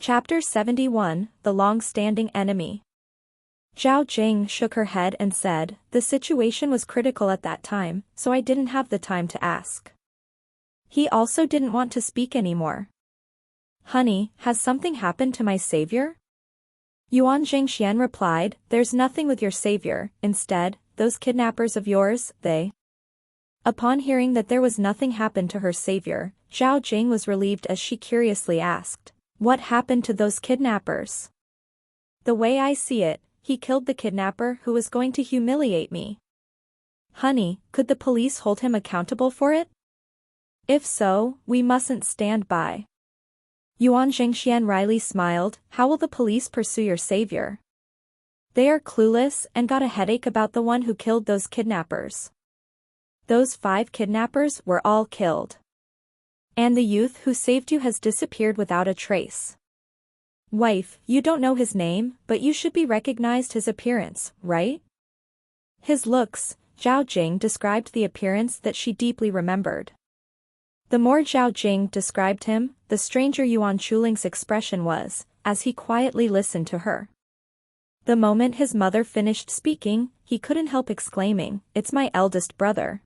Chapter 71, The Long-Standing Enemy. Zhao Jing shook her head and said, "The situation was critical at that time, so I didn't have the time to ask." He also didn't want to speak anymore. "Honey, has something happened to my savior?" Yuan Jingxian replied, "There's nothing with your savior, instead, those kidnappers of yours, they..." Upon hearing that there was nothing happened to her savior, Zhao Jing was relieved as she curiously asked, "What happened to those kidnappers?" "The way I see it, he killed the kidnapper who was going to humiliate me." "Honey, could the police hold him accountable for it?" "If so, we mustn't stand by." Yuan Jingxian wryly smiled, "How will the police pursue your savior? They are clueless and got a headache about the one who killed those kidnappers. Those 5 kidnappers were all killed. And the youth who saved you has disappeared without a trace. Wife, you don't know his name, but you should be recognized his appearance, right?" His looks, Zhao Jing described the appearance that she deeply remembered. The more Zhao Jing described him, the stranger Yuan Chuling's expression was, as he quietly listened to her. The moment his mother finished speaking, he couldn't help exclaiming, "It's my eldest brother.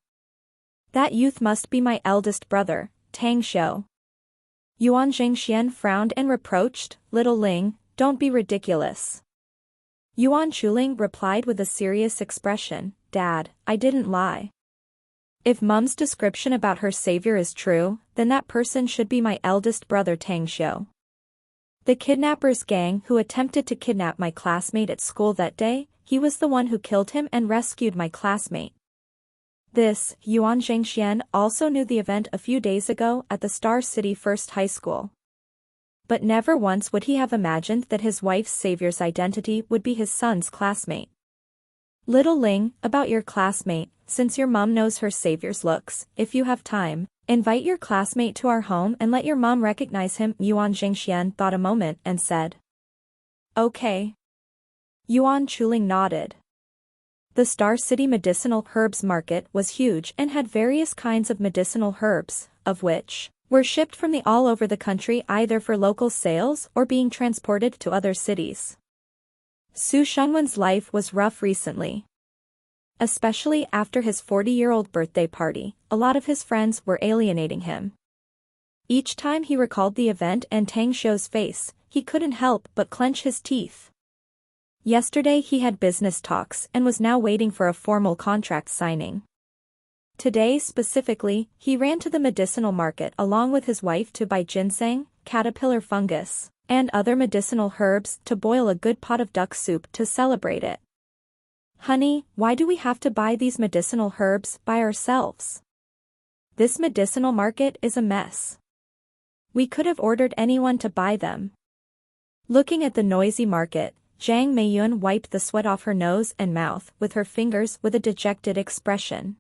That youth must be my eldest brother, Tang Xiu." Yuan Jingxian frowned and reproached, "Little Ling, don't be ridiculous." Yuan Chuling replied with a serious expression, "Dad, I didn't lie. If Mum's description about her savior is true, then that person should be my eldest brother Tang Xiu. The kidnappers gang who attempted to kidnap my classmate at school that day, he was the one who killed him and rescued my classmate." This, Yuan Jingxian also knew the event a few days ago at the Star City First High School. But never once would he have imagined that his wife's savior's identity would be his son's classmate. "Little Ling, about your classmate, since your mom knows her savior's looks, if you have time, invite your classmate to our home and let your mom recognize him." Yuan Jingxian thought a moment and said, "Okay." Yuan Chuling nodded. The Star City Medicinal Herbs Market was huge and had various kinds of medicinal herbs, of which were shipped from all over the country either for local sales or being transported to other cities. Su Shengwen's life was rough recently. Especially after his 40-year-old birthday party, a lot of his friends were alienating him. Each time he recalled the event and Tang Xiu's face, he couldn't help but clench his teeth. Yesterday he had business talks and was now waiting for a formal contract signing. Today specifically, he ran to the medicinal market along with his wife to buy ginseng, caterpillar fungus, and other medicinal herbs to boil a good pot of duck soup to celebrate it. "Honey, why do we have to buy these medicinal herbs by ourselves? This medicinal market is a mess. We could have ordered anyone to buy them." Looking at the noisy market, Zhang Meiyun wiped the sweat off her nose and mouth with her fingers with a dejected expression.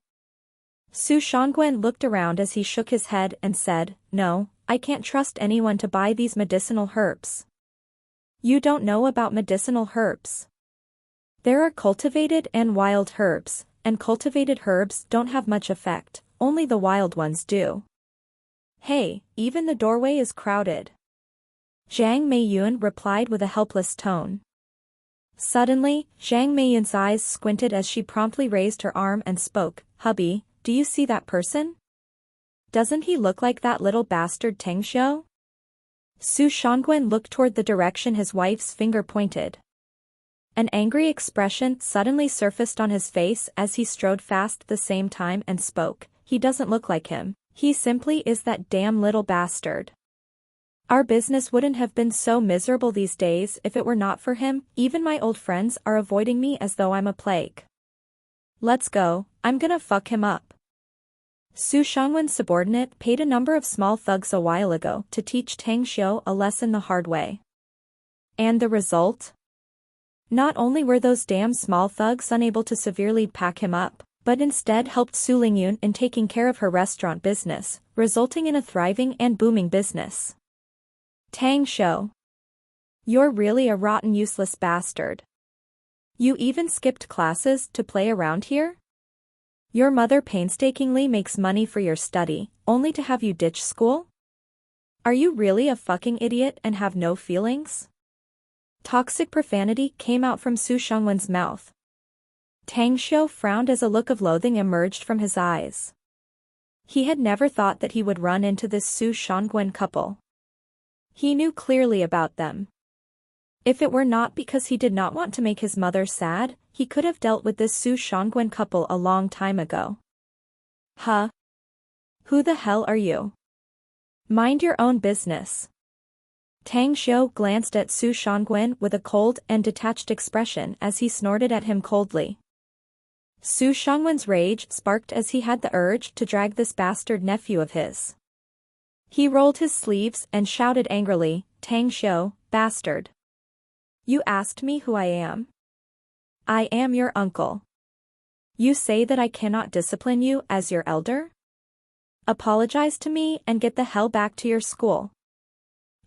Su Shangguan looked around as he shook his head and said, "No, I can't trust anyone to buy these medicinal herbs." "You don't know about medicinal herbs. There are cultivated and wild herbs, and cultivated herbs don't have much effect, only the wild ones do. Hey, even the doorway is crowded." Zhang Meiyun replied with a helpless tone. Suddenly, Zhang Meiyun's eyes squinted as she promptly raised her arm and spoke, "Hubby, do you see that person? Doesn't he look like that little bastard Tang Xiu?" Su Shangguan looked toward the direction his wife's finger pointed. An angry expression suddenly surfaced on his face as he strode fast at the same time and spoke, "He doesn't look like him, he simply is that damn little bastard. Our business wouldn't have been so miserable these days if it were not for him. Even my old friends are avoiding me as though I'm a plague. Let's go, I'm gonna fuck him up." Su Shangwen's subordinate paid a number of small thugs a while ago to teach Tang Xiu a lesson the hard way. And the result? Not only were those damn small thugs unable to severely pack him up, but instead helped Su Lingyun in taking care of her restaurant business, resulting in a thriving and booming business. "Tang Xiu. You're really a rotten useless bastard. You even skipped classes to play around here? Your mother painstakingly makes money for your study, only to have you ditch school? Are you really a fucking idiot and have no feelings? Toxic profanity came out from Su Shangwen's mouth. Tang Xiu frowned as a look of loathing emerged from his eyes. He had never thought that he would run into this Su Shangwen couple. He knew clearly about them. If it were not because he did not want to make his mother sad, he could have dealt with this Su Shangwen couple a long time ago. Huh? Who the hell are you? Mind your own business. Tang Xiu glanced at Su Shangwen with a cold and detached expression as he snorted at him coldly. Su Shangwen's rage sparked as he had the urge to drag this bastard nephew of his. He rolled his sleeves and shouted angrily, Tang Xiu, bastard. You asked me who I am? I am your uncle. You say that I cannot discipline you as your elder? Apologize to me and get the hell back to your school.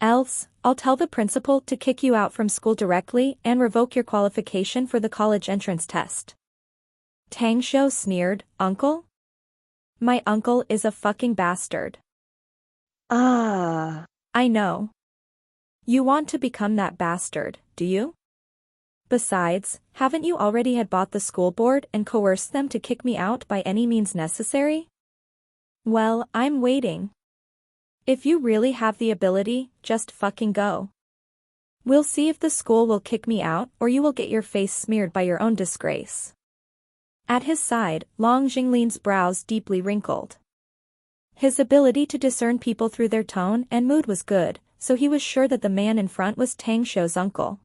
Else, I'll tell the principal to kick you out from school directly and revoke your qualification for the college entrance test. Tang Xiu sneered, Uncle? My uncle is a fucking bastard. I know. You want to become that bastard, do you? Besides, haven't you already had bought the school board and coerced them to kick me out by any means necessary? Well, I'm waiting. If you really have the ability, just fucking go. We'll see if the school will kick me out or you will get your face smeared by your own disgrace. At his side, Long Jinglin's brows deeply wrinkled. His ability to discern people through their tone and mood was good, so he was sure that the man in front was Tang Xiu's uncle.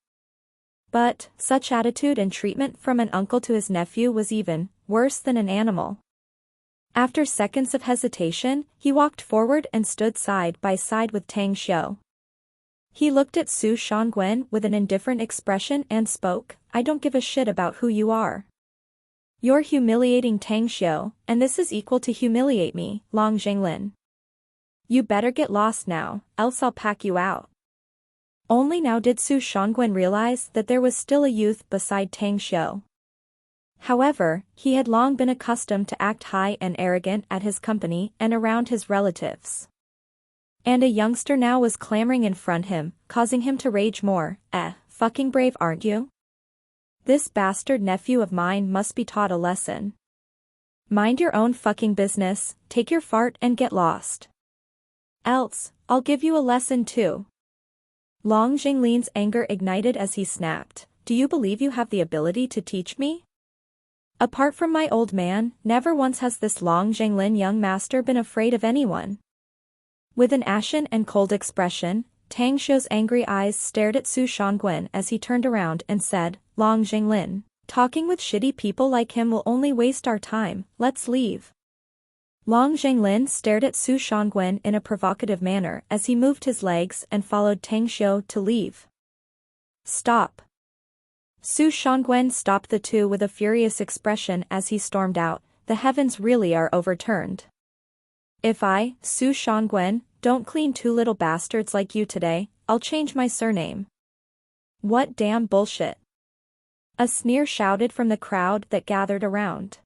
But, such attitude and treatment from an uncle to his nephew was even worse than an animal. After seconds of hesitation, he walked forward and stood side by side with Tang Xiu. He looked at Su Shangwen with an indifferent expression and spoke, I don't give a shit about who you are. You're humiliating Tang Xiu, and this is equal to humiliate me, Long Jinglin. You better get lost now, else I'll pack you out. Only now did Su Shangwen realize that there was still a youth beside Tang Xiu. However, he had long been accustomed to act high and arrogant at his company and around his relatives. And a youngster now was clamoring in front of him, causing him to rage more. Fucking brave aren't you? This bastard nephew of mine must be taught a lesson. Mind your own fucking business, take your fart and get lost. Else, I'll give you a lesson too. Long Jinglin's anger ignited as he snapped, do you believe you have the ability to teach me? Apart from my old man, never once has this Long Jinglin young master been afraid of anyone. With an ashen and cold expression, Tang Xiu's angry eyes stared at Su Shangwen as he turned around and said, Long Jinglin, talking with shitty people like him will only waste our time, let's leave. Long Jinglin stared at Su Shangwen in a provocative manner as he moved his legs and followed Tang Xiu to leave. Stop. Su Shangwen stopped the two with a furious expression as he stormed out, the heavens really are overturned. If I, Su Shangwen, don't clean two little bastards like you today, I'll change my surname. What damn bullshit. A sneer shouted from the crowd that gathered around.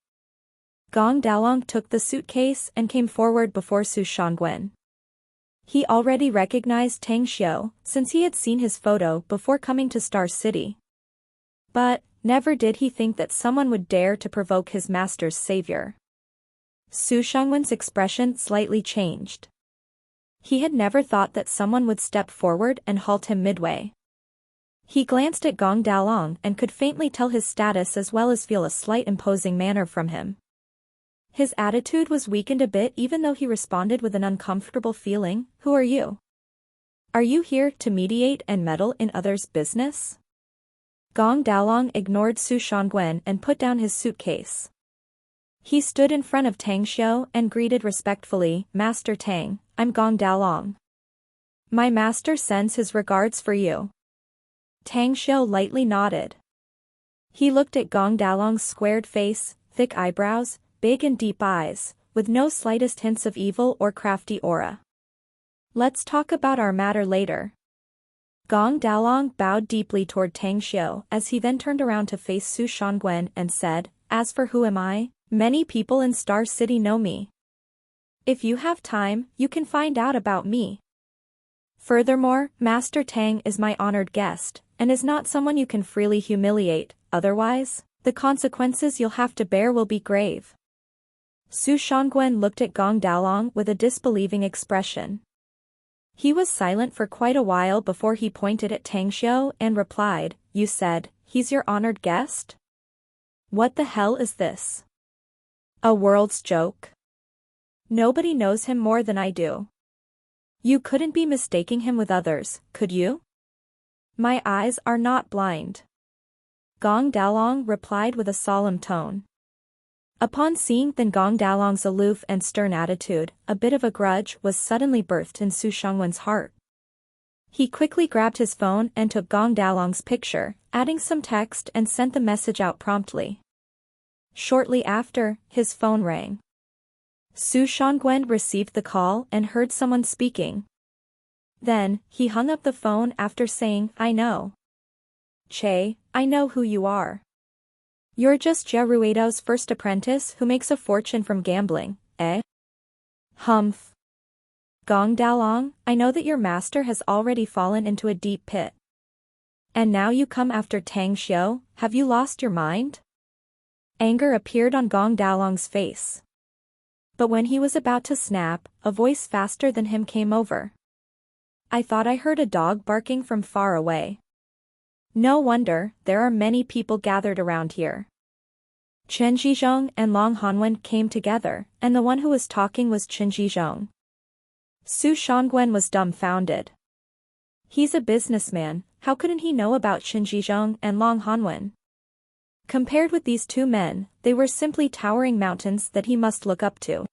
Gong Dalong took the suitcase and came forward before Su Shangwen. He already recognized Tang Xiu, since he had seen his photo before coming to Star City. But, never did he think that someone would dare to provoke his master's savior. Su Shangwen's expression slightly changed. He had never thought that someone would step forward and halt him midway. He glanced at Gong Dalong and could faintly tell his status as well as feel a slight imposing manner from him. His attitude was weakened a bit even though he responded with an uncomfortable feeling, who are you? Are you here to mediate and meddle in others' business? Gong Dalong ignored Su Shangwen and put down his suitcase. He stood in front of Tang Xiu and greeted respectfully, Master Tang, I'm Gong Dalong. My master sends his regards for you. Tang Xiu lightly nodded. He looked at Gong Dalong's squared face, thick eyebrows, big and deep eyes, with no slightest hints of evil or crafty aura. Let's talk about our matter later. Gong Dalong bowed deeply toward Tang Xiu as he then turned around to face Su Shangwen and said, as for who am I, many people in Star City know me. If you have time, you can find out about me. Furthermore, Master Tang is my honored guest, and is not someone you can freely humiliate, otherwise, the consequences you'll have to bear will be grave. Su Shangguan looked at Gong Daolong with a disbelieving expression. He was silent for quite a while before he pointed at Tang Xiu and replied, "You said, he's your honored guest? What the hell is this? A world's joke? Nobody knows him more than I do. You couldn't be mistaking him with others, could you? My eyes are not blind." Gong Daolong replied with a solemn tone. Upon seeing Gong Daolong's aloof and stern attitude, a bit of a grudge was suddenly birthed in Su Shangwen's heart. He quickly grabbed his phone and took Gong Daolong's picture, adding some text and sent the message out promptly. Shortly after, his phone rang. Su Shangguan received the call and heard someone speaking. Then, he hung up the phone after saying, "I know. Che, I know who you are. You're just Jia Ruido's first apprentice who makes a fortune from gambling, eh? Humph. Gong Daolong, I know that your master has already fallen into a deep pit. And now you come after Tang Xiu, have you lost your mind?" Anger appeared on Gong Daolong's face. But when he was about to snap, a voice faster than him came over. "I thought I heard a dog barking from far away. No wonder, there are many people gathered around here." Chen Zhizhong and Long Hanwen came together, and the one who was talking was Chen Zhizhong. Su Shangguan was dumbfounded. He's a businessman, how couldn't he know about Chen Zhizhong and Long Hanwen? Compared with these two men, they were simply towering mountains that he must look up to.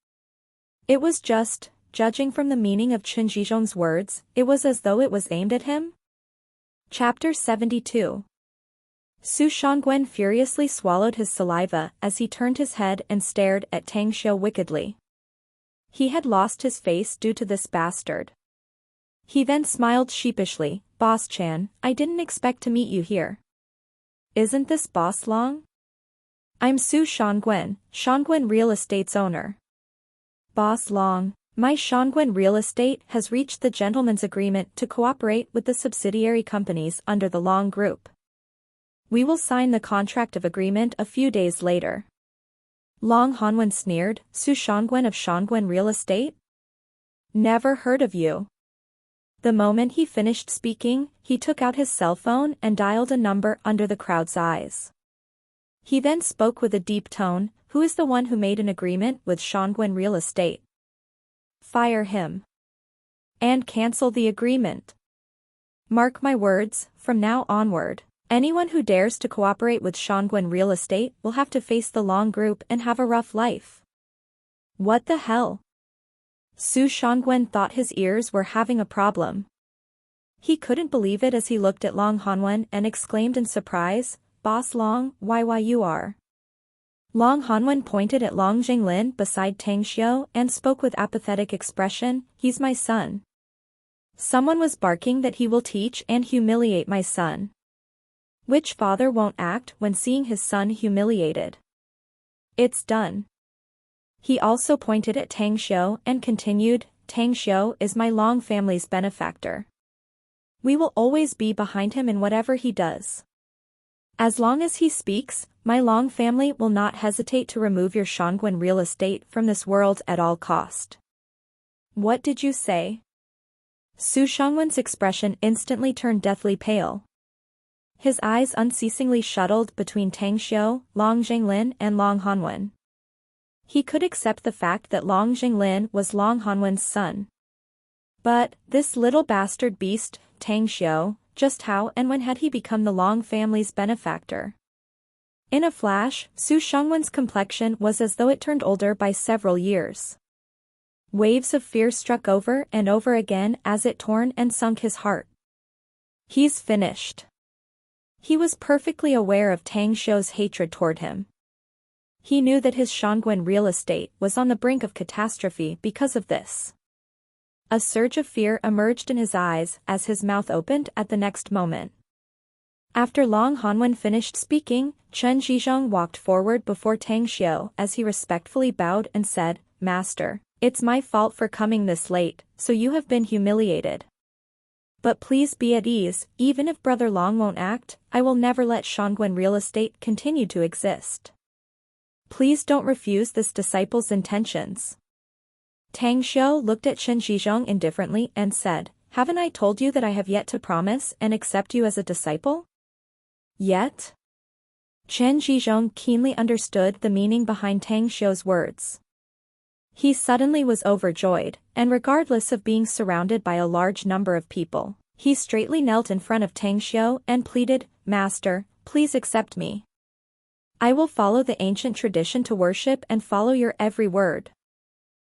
It was just, judging from the meaning of Chen Zhizhong's words, it was as though it was aimed at him. Chapter 72. Su Shangguan furiously swallowed his saliva as he turned his head and stared at Tang Xiu wickedly. He had lost his face due to this bastard. He then smiled sheepishly, "Boss Chan, I didn't expect to meet you here. Isn't this Boss Long? I'm Su Shangguan, Shangguan Real Estate's owner." "Boss Long, my Shangguan Real Estate has reached the gentleman's agreement to cooperate with the subsidiary companies under the Long Group. We will sign the contract of agreement a few days later." Long Hanwen sneered, "Su Shangguan of Shangguan Real Estate? Never heard of you." The moment he finished speaking, he took out his cell phone and dialed a number under the crowd's eyes. He then spoke with a deep tone, "Who is the one who made an agreement with Shangguan Real Estate? Fire him. And cancel the agreement. Mark my words, from now onward, anyone who dares to cooperate with Shangguan Real Estate will have to face the Long Group and have a rough life." What the hell? Su Shangguan thought his ears were having a problem. He couldn't believe it as he looked at Long Hanwen and exclaimed in surprise, "Boss Long, why you are?" Long Hanwen pointed at Long Jinglin beside Tang Xiu and spoke with apathetic expression, "He's my son. Someone was barking that he will teach and humiliate my son. Which father won't act when seeing his son humiliated? It's done." He also pointed at Tang Xiu and continued, "Tang Xiu is my Long family's benefactor. We will always be behind him in whatever he does. As long as he speaks, my Long family will not hesitate to remove your Shangguan Real Estate from this world at all cost." What did you say? Su Shangguan's expression instantly turned deathly pale. His eyes unceasingly shuttled between Tang Xiu, Long Jinglin and Long Hanwen. He could accept the fact that Long Jinglin was Long Hanwen's son. But, this little bastard beast, Tang Xiu, just how and when had he become the Long family's benefactor? In a flash, Su Shangwen's complexion was as though it turned older by several years. Waves of fear struck over and over again as it torn and sunk his heart. He's finished. He was perfectly aware of Tang Xiu's hatred toward him. He knew that his Shangguan Real Estate was on the brink of catastrophe because of this. A surge of fear emerged in his eyes as his mouth opened at the next moment. After Long Hanwen finished speaking, Chen Zhizhong walked forward before Tang Xiu as he respectfully bowed and said, "Master, it's my fault for coming this late, so you have been humiliated. But please be at ease, even if Brother Long won't act, I will never let Shangguan real estate continue to exist. Please don't refuse this disciple's intentions. Tang Xiu looked at Chen Zhizhong indifferently and said, haven't I told you that I have yet to promise and accept you as a disciple? Yet? Chen Zhizhong keenly understood the meaning behind Tang Xiu's words. He suddenly was overjoyed, and regardless of being surrounded by a large number of people, he straightly knelt in front of Tang Xiu and pleaded, Master, please accept me. I will follow the ancient tradition to worship and follow your every word.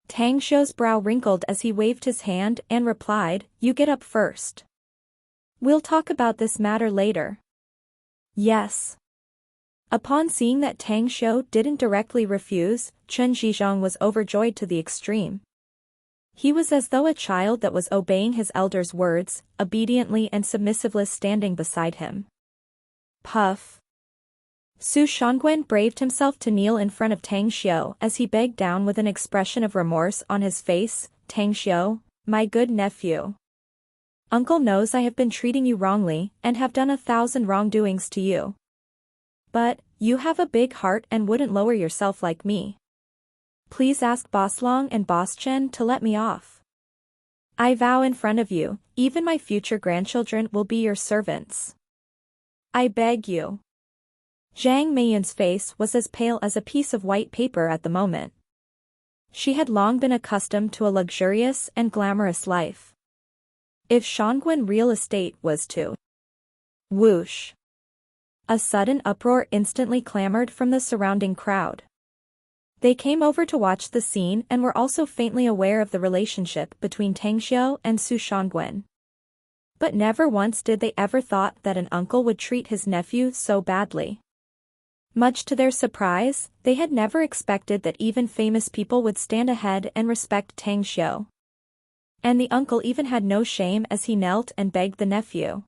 Tang Xiu's brow wrinkled as he waved his hand and replied, you get up first. We'll talk about this matter later. Yes. Upon seeing that Tang Xiu didn't directly refuse, Chen Zhizhong was overjoyed to the extreme. He was as though a child that was obeying his elder's words, obediently and submissively standing beside him. Puff. Su Shangguan braved himself to kneel in front of Tang Xiu as he begged down with an expression of remorse on his face, Tang Xiu, my good nephew. Uncle knows I have been treating you wrongly and have done 1,000 wrongdoings to you. But, you have a big heart and wouldn't lower yourself like me. Please ask Boss Long and Boss Chen to let me off. I vow in front of you, even my future grandchildren will be your servants. I beg you. Zhang Meiyun's face was as pale as a piece of white paper at the moment. She had long been accustomed to a luxurious and glamorous life. If Shangguan real estate was to whoosh. A sudden uproar instantly clamored from the surrounding crowd. They came over to watch the scene and were also faintly aware of the relationship between Tang Xiu and Su Shangguan. But never once did they ever thought that an uncle would treat his nephew so badly. Much to their surprise, they had never expected that even famous people would stand ahead and respect Tang Xiu. And the uncle even had no shame as he knelt and begged the nephew.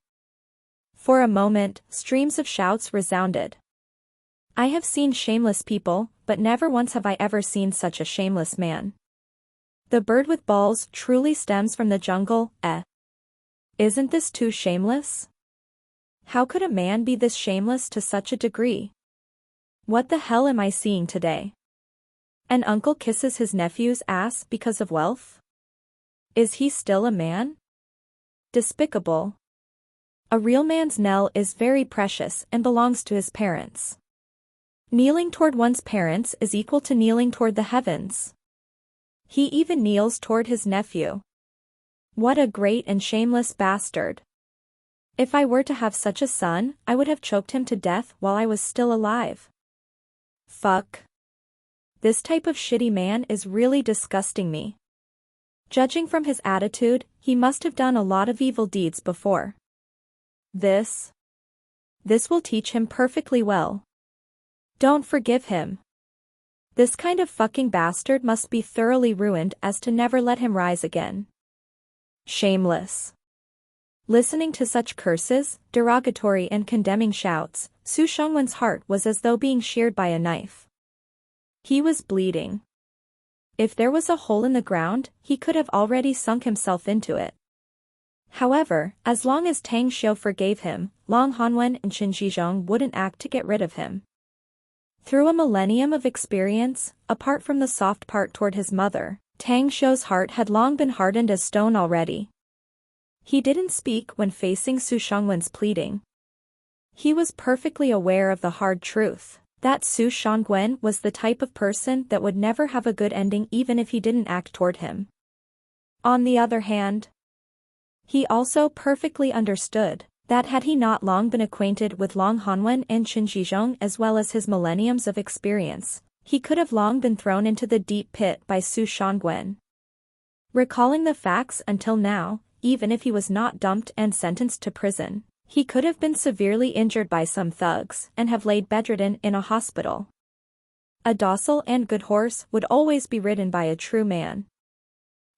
For a moment, streams of shouts resounded. I have seen shameless people, but never once have I ever seen such a shameless man. The bird with balls truly stems from the jungle, eh? Isn't this too shameless? How could a man be this shameless to such a degree? What the hell am I seeing today? An uncle kisses his nephew's ass because of wealth? Is he still a man? Despicable. A real man's knell is very precious and belongs to his parents. Kneeling toward one's parents is equal to kneeling toward the heavens. He even kneels toward his nephew. What a great and shameless bastard. If I were to have such a son, I would have choked him to death while I was still alive. Fuck. This type of shitty man is really disgusting me. Judging from his attitude, he must have done a lot of evil deeds before. This will teach him perfectly well. Don't forgive him. This kind of fucking bastard must be thoroughly ruined as to never let him rise again. Shameless. Listening to such curses, derogatory and condemning shouts, Su Shangwen's heart was as though being sheared by a knife. He was bleeding. If there was a hole in the ground, he could have already sunk himself into it. However, as long as Tang Xiu forgave him, Long Hanwen and Chen Zhizhong wouldn't act to get rid of him. Through a millennium of experience, apart from the soft part toward his mother, Tang Xiu's heart had long been hardened as stone already. He didn't speak when facing Su Shangwen's pleading. He was perfectly aware of the hard truth, that Su Shangwen was the type of person that would never have a good ending even if he didn't act toward him. On the other hand, he also perfectly understood that had he not long been acquainted with Long Hanwen and Chen Zhizhong as well as his millenniums of experience, he could have long been thrown into the deep pit by Su Shangwen. Recalling the facts until now, even if he was not dumped and sentenced to prison, he could have been severely injured by some thugs and have laid bedridden in a hospital. A docile and good horse would always be ridden by a true man,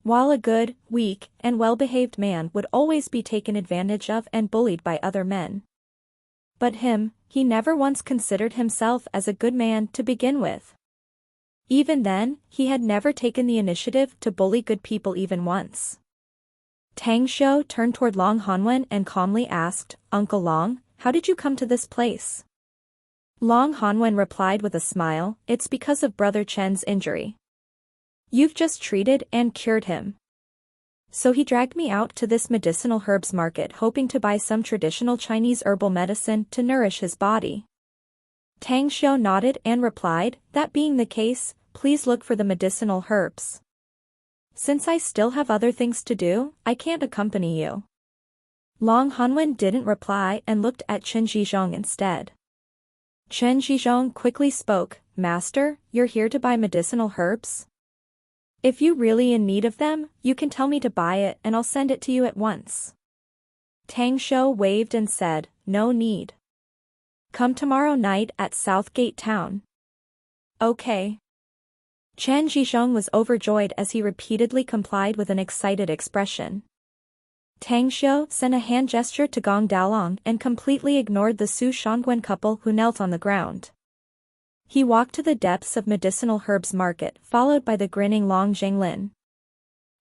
while a good, weak, and well-behaved man would always be taken advantage of and bullied by other men. But him, he never once considered himself as a good man to begin with. Even then, he had never taken the initiative to bully good people even once. Tang Xiu turned toward Long Hanwen and calmly asked, Uncle Long, how did you come to this place? Long Hanwen replied with a smile, it's because of Brother Chen's injury. You've just treated and cured him. So he dragged me out to this medicinal herbs market hoping to buy some traditional Chinese herbal medicine to nourish his body. Tang Xiu nodded and replied, that being the case, please look for the medicinal herbs. Since I still have other things to do, I can't accompany you. Long Hanwen didn't reply and looked at Chen Zhizhong instead. Chen Zhizhong quickly spoke, Master, you're here to buy medicinal herbs? If you're really in need of them, you can tell me to buy it and I'll send it to you at once. Tang Xiu waved and said, no need. Come tomorrow night at Southgate Town. Okay. Chen Zhizhong was overjoyed as he repeatedly complied with an excited expression. Tang Xiu sent a hand gesture to Gong Daolong and completely ignored the Su Shangwen couple who knelt on the ground. He walked to the depths of medicinal herbs market followed by the grinning Long Jinglin.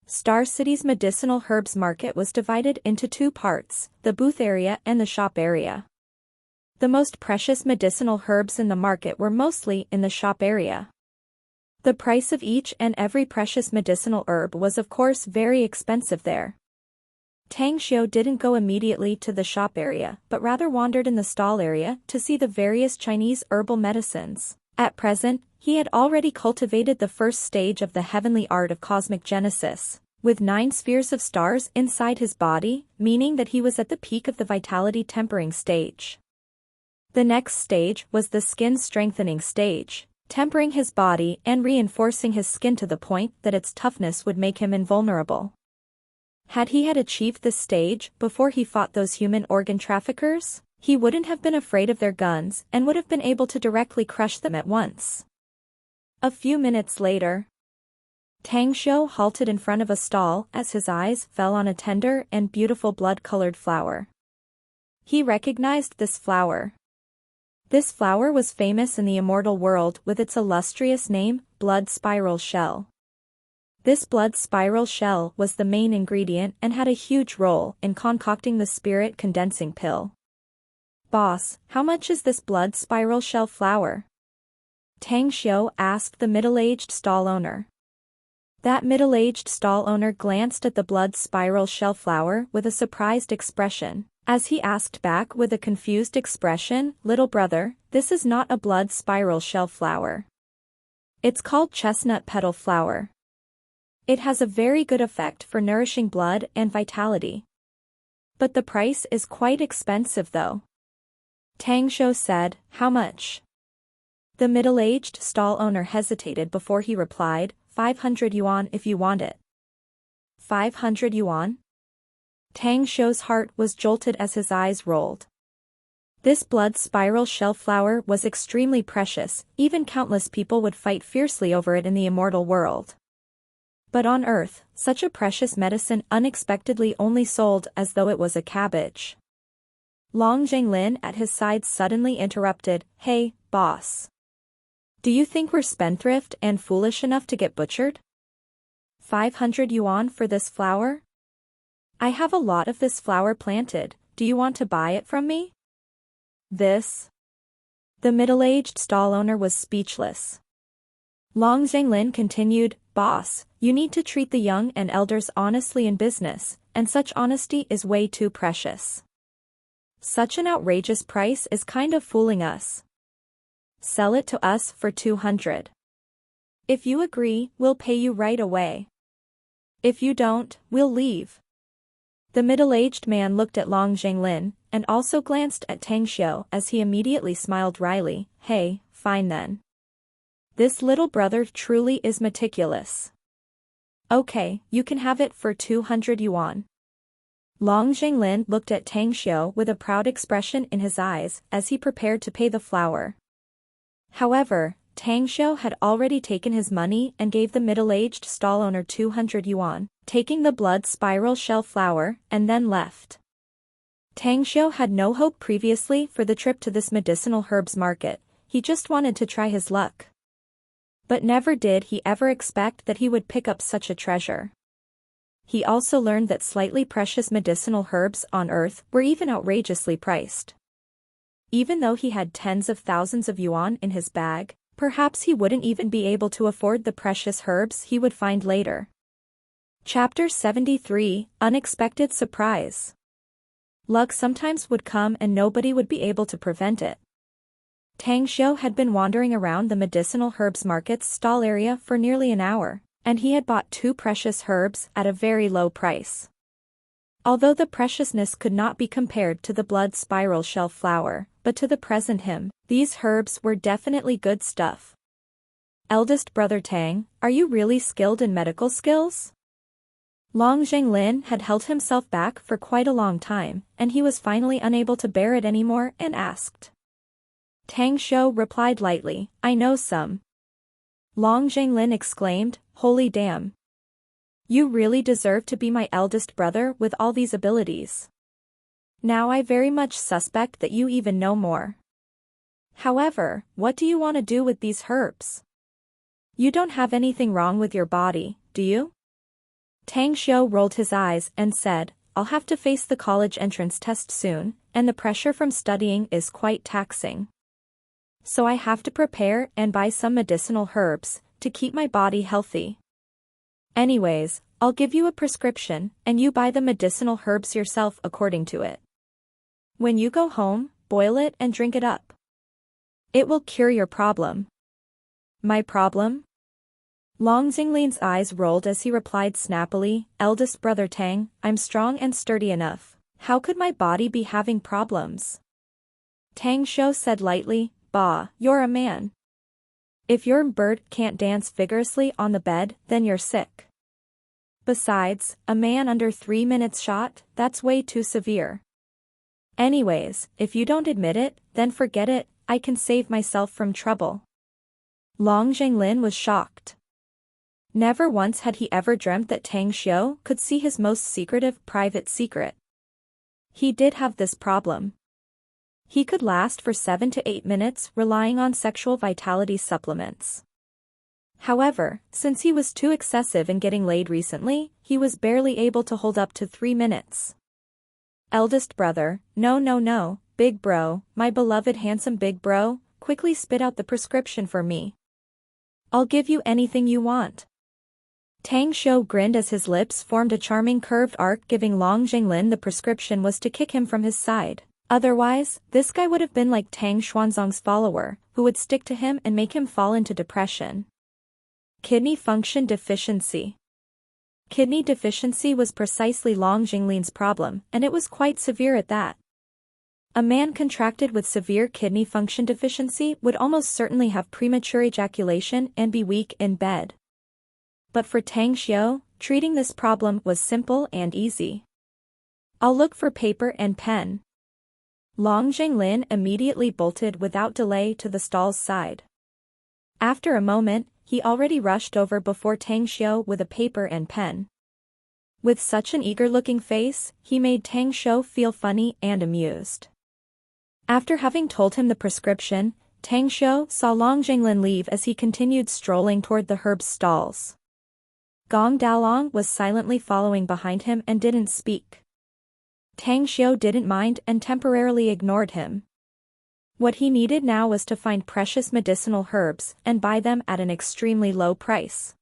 Star City's medicinal herbs market was divided into two parts, the booth area and the shop area. The most precious medicinal herbs in the market were mostly in the shop area. The price of each and every precious medicinal herb was of course very expensive there. Tang Xiu didn't go immediately to the shop area but rather wandered in the stall area to see the various Chinese herbal medicines. At present, he had already cultivated the first stage of the heavenly art of cosmic genesis, with 9 spheres of stars inside his body, meaning that he was at the peak of the vitality tempering stage. The next stage was the skin strengthening stage, tempering his body and reinforcing his skin to the point that its toughness would make him invulnerable. Had he achieved this stage before he fought those human organ traffickers, he wouldn't have been afraid of their guns and would have been able to directly crush them at once. A few minutes later, Tang Xiu halted in front of a stall as his eyes fell on a tender and beautiful blood-colored flower. He recognized this flower. This flower was famous in the immortal world with its illustrious name, blood spiral shell. This blood spiral shell was the main ingredient and had a huge role in concocting the spirit condensing pill. Boss, how much is this blood spiral shell flower? Tang Xiu asked the middle-aged stall owner. That middle-aged stall owner glanced at the blood spiral shell flower with a surprised expression. As he asked back with a confused expression, little brother, this is not a blood spiral shell flower. It's called chestnut petal flower. It has a very good effect for nourishing blood and vitality. But the price is quite expensive though. Tang Xiu said, how much? The middle-aged stall owner hesitated before he replied, 500 yuan if you want it. 500 yuan? Tang Xiu's heart was jolted as his eyes rolled. This blood spiral shell flower was extremely precious, even countless people would fight fiercely over it in the immortal world. But on Earth, such a precious medicine unexpectedly only sold as though it was a cabbage. Long Jinglin at his side suddenly interrupted, hey, boss. Do you think we're spendthrift and foolish enough to get butchered? 500 yuan for this flower? I have a lot of this flower planted, do you want to buy it from me? This? The middle-aged stall owner was speechless. Long Zhenglin continued, boss, you need to treat the young and elders honestly in business, and such honesty is way too precious. Such an outrageous price is kind of fooling us. Sell it to us for 200. If you agree, we'll pay you right away. If you don't, we'll leave. The middle-aged man looked at Long Zhenglin, and also glanced at Tang Xiu as he immediately smiled wryly, hey, fine then. This little brother truly is meticulous. Okay, you can have it for 200 yuan. Long Zhenglin looked at Tang Xiu with a proud expression in his eyes as he prepared to pay the flower. However, Tang Xiu had already taken his money and gave the middle-aged stall owner 200 yuan, taking the blood spiral shell flower, and then left. Tang Xiu had no hope previously for the trip to this medicinal herbs market, he just wanted to try his luck. But never did he ever expect that he would pick up such a treasure. He also learned that slightly precious medicinal herbs on Earth were even outrageously priced. Even though he had tens of thousands of yuan in his bag, perhaps he wouldn't even be able to afford the precious herbs he would find later. Chapter 73, Unexpected Surprise. Luck sometimes would come and nobody would be able to prevent it. Tang Xiu had been wandering around the medicinal herbs market's stall area for nearly an hour, and he had bought 2 precious herbs at a very low price. Although the preciousness could not be compared to the blood spiral shell flower, but to the present him, these herbs were definitely good stuff. Eldest brother Tang, are you really skilled in medical skills? Long Zhenglin had held himself back for quite a long time, and he was finally unable to bear it anymore and asked. Tang Xiu replied lightly, I know some. Long Zhenglin exclaimed, holy damn. You really deserve to be my eldest brother with all these abilities. Now I very much suspect that you even know more. However, what do you want to do with these herbs? You don't have anything wrong with your body, do you? Tang Xiu rolled his eyes and said, I'll have to face the college entrance test soon, and the pressure from studying is quite taxing. So I have to prepare and buy some medicinal herbs to keep my body healthy. Anyways, I'll give you a prescription, and you buy the medicinal herbs yourself according to it. When you go home, boil it and drink it up. It will cure your problem. My problem? Long Zinglin's eyes rolled as he replied snappily, Eldest brother Tang, I'm strong and sturdy enough. How could my body be having problems? Tang Xiu said lightly, Bah, you're a man. If your bird can't dance vigorously on the bed, then you're sick. Besides, a man under 3 minutes shot, that's way too severe. Anyways, if you don't admit it, then forget it, I can save myself from trouble. Long Zhenglin was shocked. Never once had he ever dreamt that Tang Xiu could see his most secretive private secret. He did have this problem. He could last for 7 to 8 minutes relying on sexual vitality supplements. However, since he was too excessive in getting laid recently, he was barely able to hold up to 3 minutes. Eldest brother, no, big bro, my beloved handsome big bro, quickly spit out the prescription for me. I'll give you anything you want. Tang Xiu grinned as his lips formed a charming curved arc, giving Long Zhenglin the prescription was to kick him from his side. Otherwise, this guy would have been like Tang Xuanzong's follower, who would stick to him and make him fall into depression. Kidney function deficiency. Kidney deficiency was precisely Long Zhenglin's problem, and it was quite severe at that. A man contracted with severe kidney function deficiency would almost certainly have premature ejaculation and be weak in bed. But for Tang Xiu, treating this problem was simple and easy. I'll look for paper and pen. Long Zhenglin immediately bolted without delay to the stall's side. After a moment, he already rushed over before Tang Xiu with a paper and pen. With such an eager-looking face, he made Tang Xiu feel funny and amused. After having told him the prescription, Tang Xiu saw Long Zhenglin leave as he continued strolling toward the herbs stalls. Gong Daolong was silently following behind him and didn't speak. Tang Xiu didn't mind and temporarily ignored him. What he needed now was to find precious medicinal herbs and buy them at an extremely low price.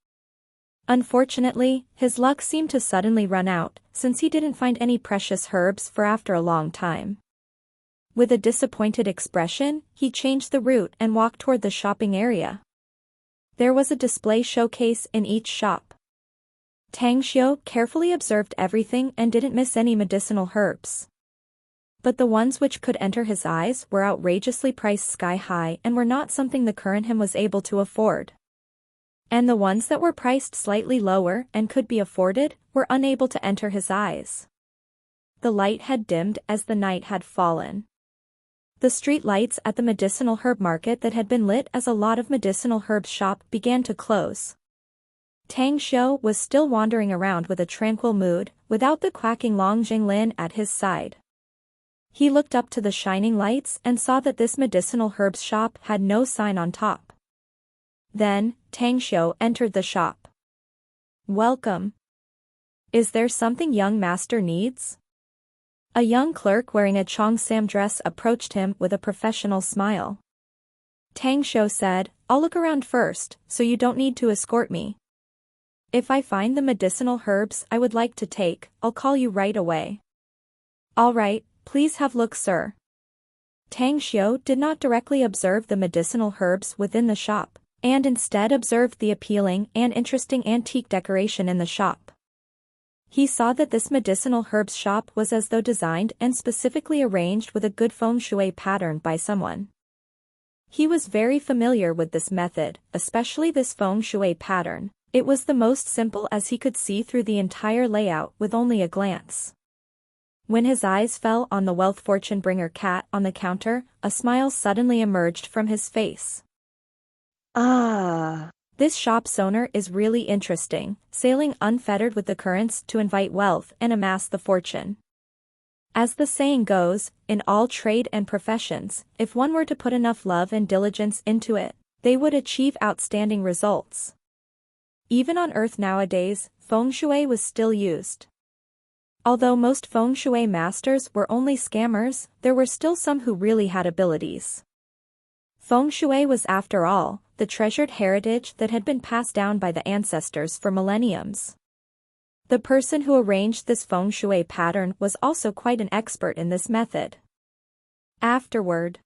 Unfortunately, his luck seemed to suddenly run out, since he didn't find any precious herbs for after a long time. With a disappointed expression, he changed the route and walked toward the shopping area. There was a display showcase in each shop. Tang Xiu carefully observed everything and didn't miss any medicinal herbs. But the ones which could enter his eyes were outrageously priced sky-high and were not something the current him was able to afford. And the ones that were priced slightly lower and could be afforded were unable to enter his eyes. The light had dimmed as the night had fallen. The street lights at the medicinal herb market that had been lit as a lot of medicinal herbs shop began to close. Tang Xiu was still wandering around with a tranquil mood, without the quacking Long Zhenglin at his side. He looked up to the shining lights and saw that this medicinal herbs shop had no sign on top. Then, Tang Xiu entered the shop. Welcome. Is there something young master needs? A young clerk wearing a cheongsam dress approached him with a professional smile. Tang Xiu said, I'll look around first, so you don't need to escort me. If I find the medicinal herbs I would like to take, I'll call you right away. All right, please have a look, sir. Tang Xiu did not directly observe the medicinal herbs within the shop, and instead observed the appealing and interesting antique decoration in the shop. He saw that this medicinal herbs shop was as though designed and specifically arranged with a good feng shui pattern by someone. He was very familiar with this method, especially this feng shui pattern. It was the most simple as he could see through the entire layout with only a glance. When his eyes fell on the wealth fortune bringer cat on the counter, a smile suddenly emerged from his face. Ah! This shop's owner is really interesting, sailing unfettered with the currents to invite wealth and amass the fortune. As the saying goes, in all trade and professions, if one were to put enough love and diligence into it, they would achieve outstanding results. Even on Earth nowadays, feng shui was still used. Although most feng shui masters were only scammers, there were still some who really had abilities. Feng shui was, after all, the treasured heritage that had been passed down by the ancestors for millenniums. The person who arranged this feng shui pattern was also quite an expert in this method. Afterward,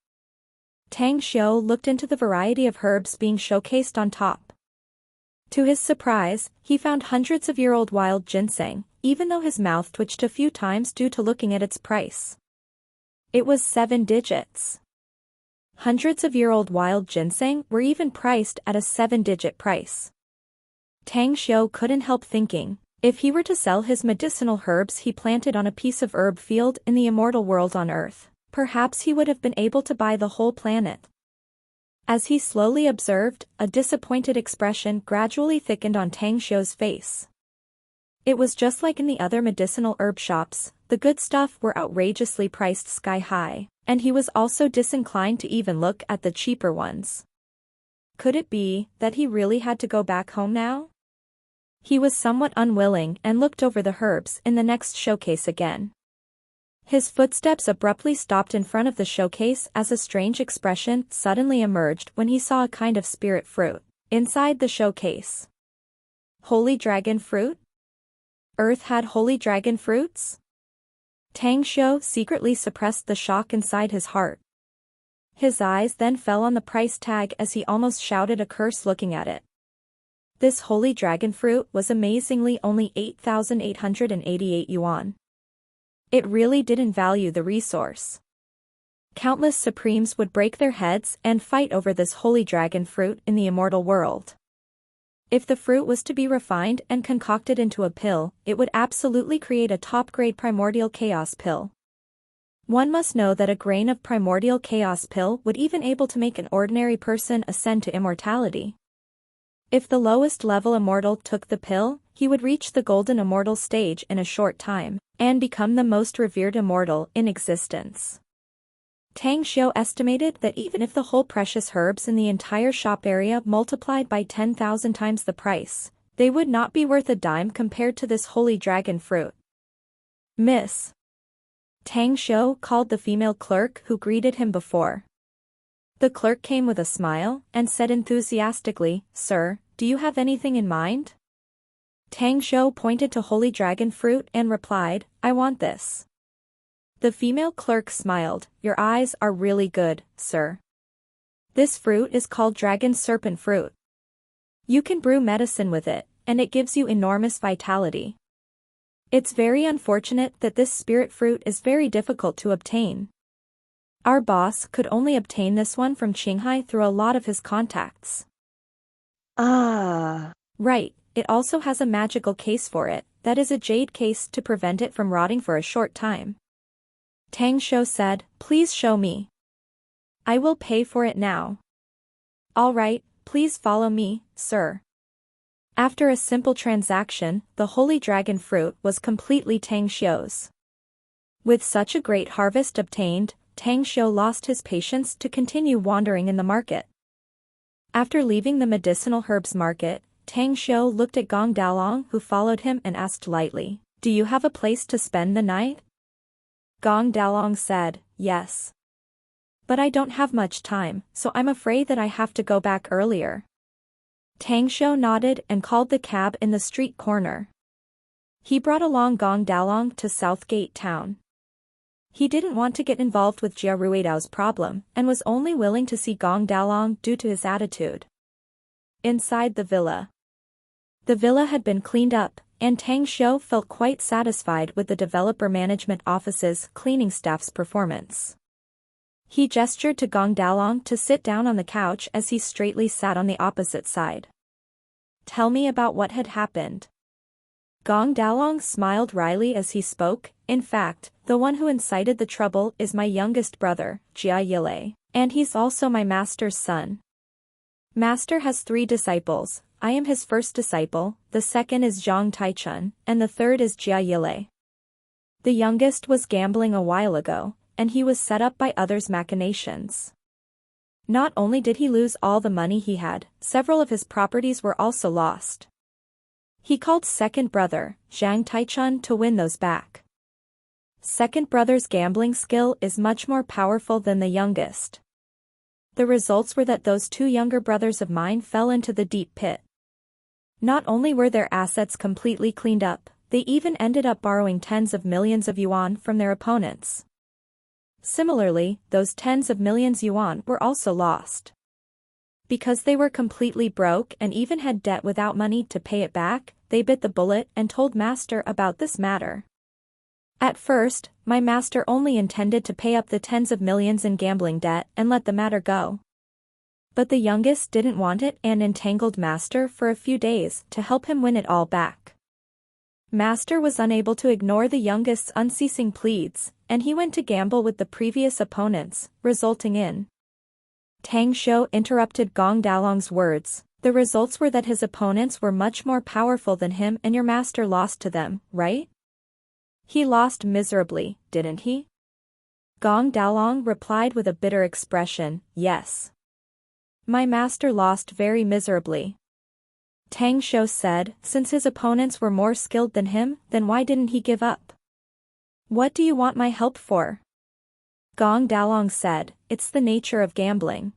Tang Xiu looked into the variety of herbs being showcased on top. To his surprise, he found hundreds-of-year-old wild ginseng, even though his mouth twitched a few times due to looking at its price. It was 7 digits. Hundreds-of-year-old wild ginseng were even priced at a 7-digit price. Tang Xiu couldn't help thinking, if he were to sell his medicinal herbs he planted on a piece of herb field in the immortal world on Earth, perhaps he would have been able to buy the whole planet. As he slowly observed, a disappointed expression gradually thickened on Tang Xiu's face. It was just like in the other medicinal herb shops, the good stuff were outrageously priced sky high, and he was also disinclined to even look at the cheaper ones. Could it be that he really had to go back home now? He was somewhat unwilling and looked over the herbs in the next showcase again. His footsteps abruptly stopped in front of the showcase as a strange expression suddenly emerged when he saw a kind of spirit fruit inside the showcase. Holy dragon fruit? Earth had holy dragon fruits? Tang Xiu secretly suppressed the shock inside his heart. His eyes then fell on the price tag as he almost shouted a curse looking at it. This holy dragon fruit was amazingly only 8,888 yuan. It really didn't value the resource. Countless supremes would break their heads and fight over this holy dragon fruit in the immortal world. If the fruit was to be refined and concocted into a pill, it would absolutely create a top-grade primordial chaos pill. One must know that a grain of primordial chaos pill would even able to make an ordinary person ascend to immortality. If the lowest level immortal took the pill, he would reach the golden immortal stage in a short time, and become the most revered immortal in existence. Tang Xiu estimated that even if the whole precious herbs in the entire shop area multiplied by 10,000 times the price, they would not be worth a dime compared to this holy dragon fruit. Miss. Tang Xiu called the female clerk who greeted him before. The clerk came with a smile and said enthusiastically, Sir, do you have anything in mind? Tang Xiu pointed to holy dragon fruit and replied, I want this. The female clerk smiled, Your eyes are really good, sir. This fruit is called dragon serpent fruit. You can brew medicine with it, and it gives you enormous vitality. It's very unfortunate that this spirit fruit is very difficult to obtain. Our boss could only obtain this one from Qinghai through a lot of his contacts. Ah. Right, it also has a magical case for it, that is a jade case to prevent it from rotting for a short time. Tang Xiu said, Please show me. I will pay for it now. All right, please follow me, sir. After a simple transaction, the holy dragon fruit was completely Tang Xiu's. With such a great harvest obtained, Tang Xiu lost his patience to continue wandering in the market. After leaving the medicinal herbs market, Tang Xiu looked at Gong Daolong, who followed him, and asked lightly, "Do you have a place to spend the night?" Gong Daolong said, "Yes. But I don't have much time, so I'm afraid that I have to go back earlier." Tang Xiu nodded and called the cab in the street corner. He brought along Gong Daolong to Southgate Town. He didn't want to get involved with Jia Ruidao's problem, and was only willing to see Gong Daolong due to his attitude. Inside the villa. The villa had been cleaned up, and Tang Xiu felt quite satisfied with the developer management office's cleaning staff's performance. He gestured to Gong Daolong to sit down on the couch as he straightly sat on the opposite side. "Tell me about what had happened." Gong Daolong smiled wryly as he spoke. "In fact, the one who incited the trouble is my youngest brother, Jia Yilei, and he's also my master's son. Master has 3 disciples. I am his first disciple, the second is Zhang Taichun, and the third is Jia Yilei. The youngest was gambling a while ago, and he was set up by others' machinations. Not only did he lose all the money he had, several of his properties were also lost. He called second brother, Zhang Taichun, to win those back. Second brother's gambling skill is much more powerful than the youngest. The results were that those 2 younger brothers of mine fell into the deep pit. Not only were their assets completely cleaned up, they even ended up borrowing tens of millions of yuan from their opponents. Similarly, those tens of millions yuan were also lost. Because they were completely broke and even had debt without money to pay it back, they bit the bullet and told master about this matter. At first, my master only intended to pay up the tens of millions in gambling debt and let the matter go. But the youngest didn't want it and entangled master for a few days to help him win it all back. Master was unable to ignore the youngest's unceasing pleads, and he went to gamble with the previous opponents, resulting in. Tang Xiu interrupted Gong Daolong's words. "The results were that his opponents were much more powerful than him and your master lost to them, right?" "He lost miserably, didn't he?" Gong Daolong replied with a bitter expression, "Yes. My master lost very miserably." Tang Xiu said, "Since his opponents were more skilled than him, then why didn't he give up?" "What do you want my help for?" Gong Daolong said, "It's the nature of gambling.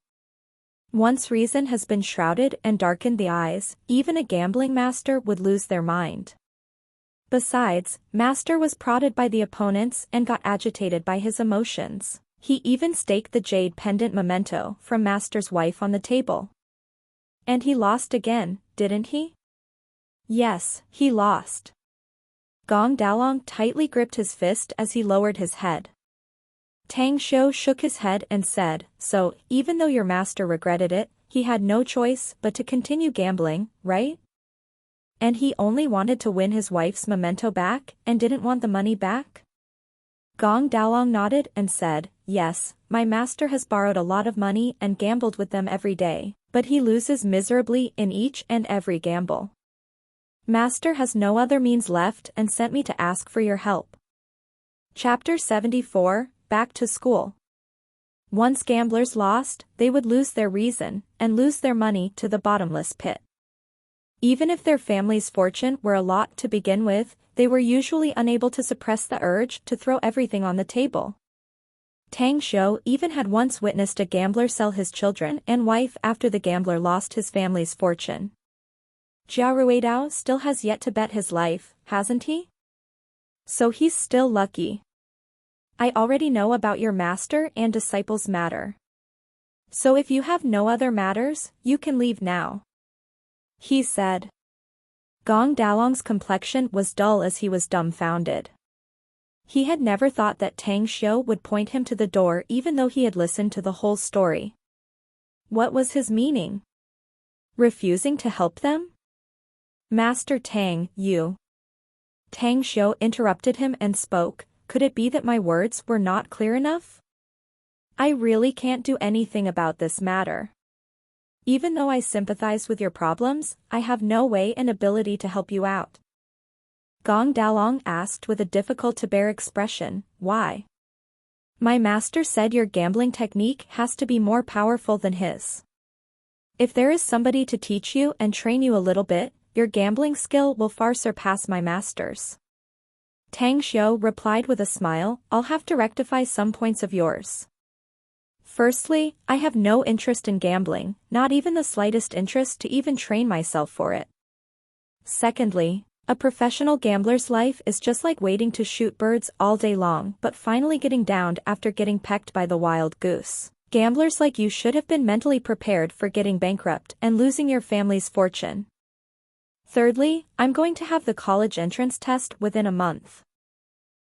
Once reason has been shrouded and darkened the eyes, even a gambling master would lose their mind. Besides, master was prodded by the opponents and got agitated by his emotions. He even staked the jade pendant memento from master's wife on the table. And he lost again, didn't he?" "Yes, he lost." Gong Daolong tightly gripped his fist as he lowered his head. Tang Xiu shook his head and said, "So, even though your master regretted it, he had no choice but to continue gambling, right? And he only wanted to win his wife's memento back and didn't want the money back?" Gong Daolong nodded and said, "Yes, my master has borrowed a lot of money and gambled with them every day, but he loses miserably in each and every gamble. Master has no other means left and sent me to ask for your help." Chapter 74, Back to School. Once gamblers lost, they would lose their reason, and lose their money to the bottomless pit. Even if their family's fortune were a lot to begin with, they were usually unable to suppress the urge to throw everything on the table. Tang Xiu even had once witnessed a gambler sell his children and wife after the gambler lost his family's fortune. Jia Ruidao still has yet to bet his life, hasn't he? So he's still lucky. "I already know about your master and disciples matter. So if you have no other matters, you can leave now," he said. Gong Daolong's complexion was dull as he was dumbfounded. He had never thought that Tang Xiu would point him to the door even though he had listened to the whole story. What was his meaning? Refusing to help them? "Master Tang, you..." Tang Xiu interrupted him and spoke, "Could it be that my words were not clear enough? I really can't do anything about this matter. Even though I sympathize with your problems, I have no way and ability to help you out." Gong Daolong asked with a difficult-to-bear expression, "Why?" "My master said your gambling technique has to be more powerful than his. If there is somebody to teach you and train you a little bit, your gambling skill will far surpass my master's. Tang Xiu replied with a smile, I'll have to rectify some points of yours. Firstly, I have no interest in gambling, not even the slightest interest to even train myself for it. Secondly, a professional gambler's life is just like waiting to shoot birds all day long but finally getting downed after getting pecked by the wild goose. Gamblers like you should have been mentally prepared for getting bankrupt and losing your family's fortune. Thirdly, I'm going to have the college entrance test within a month.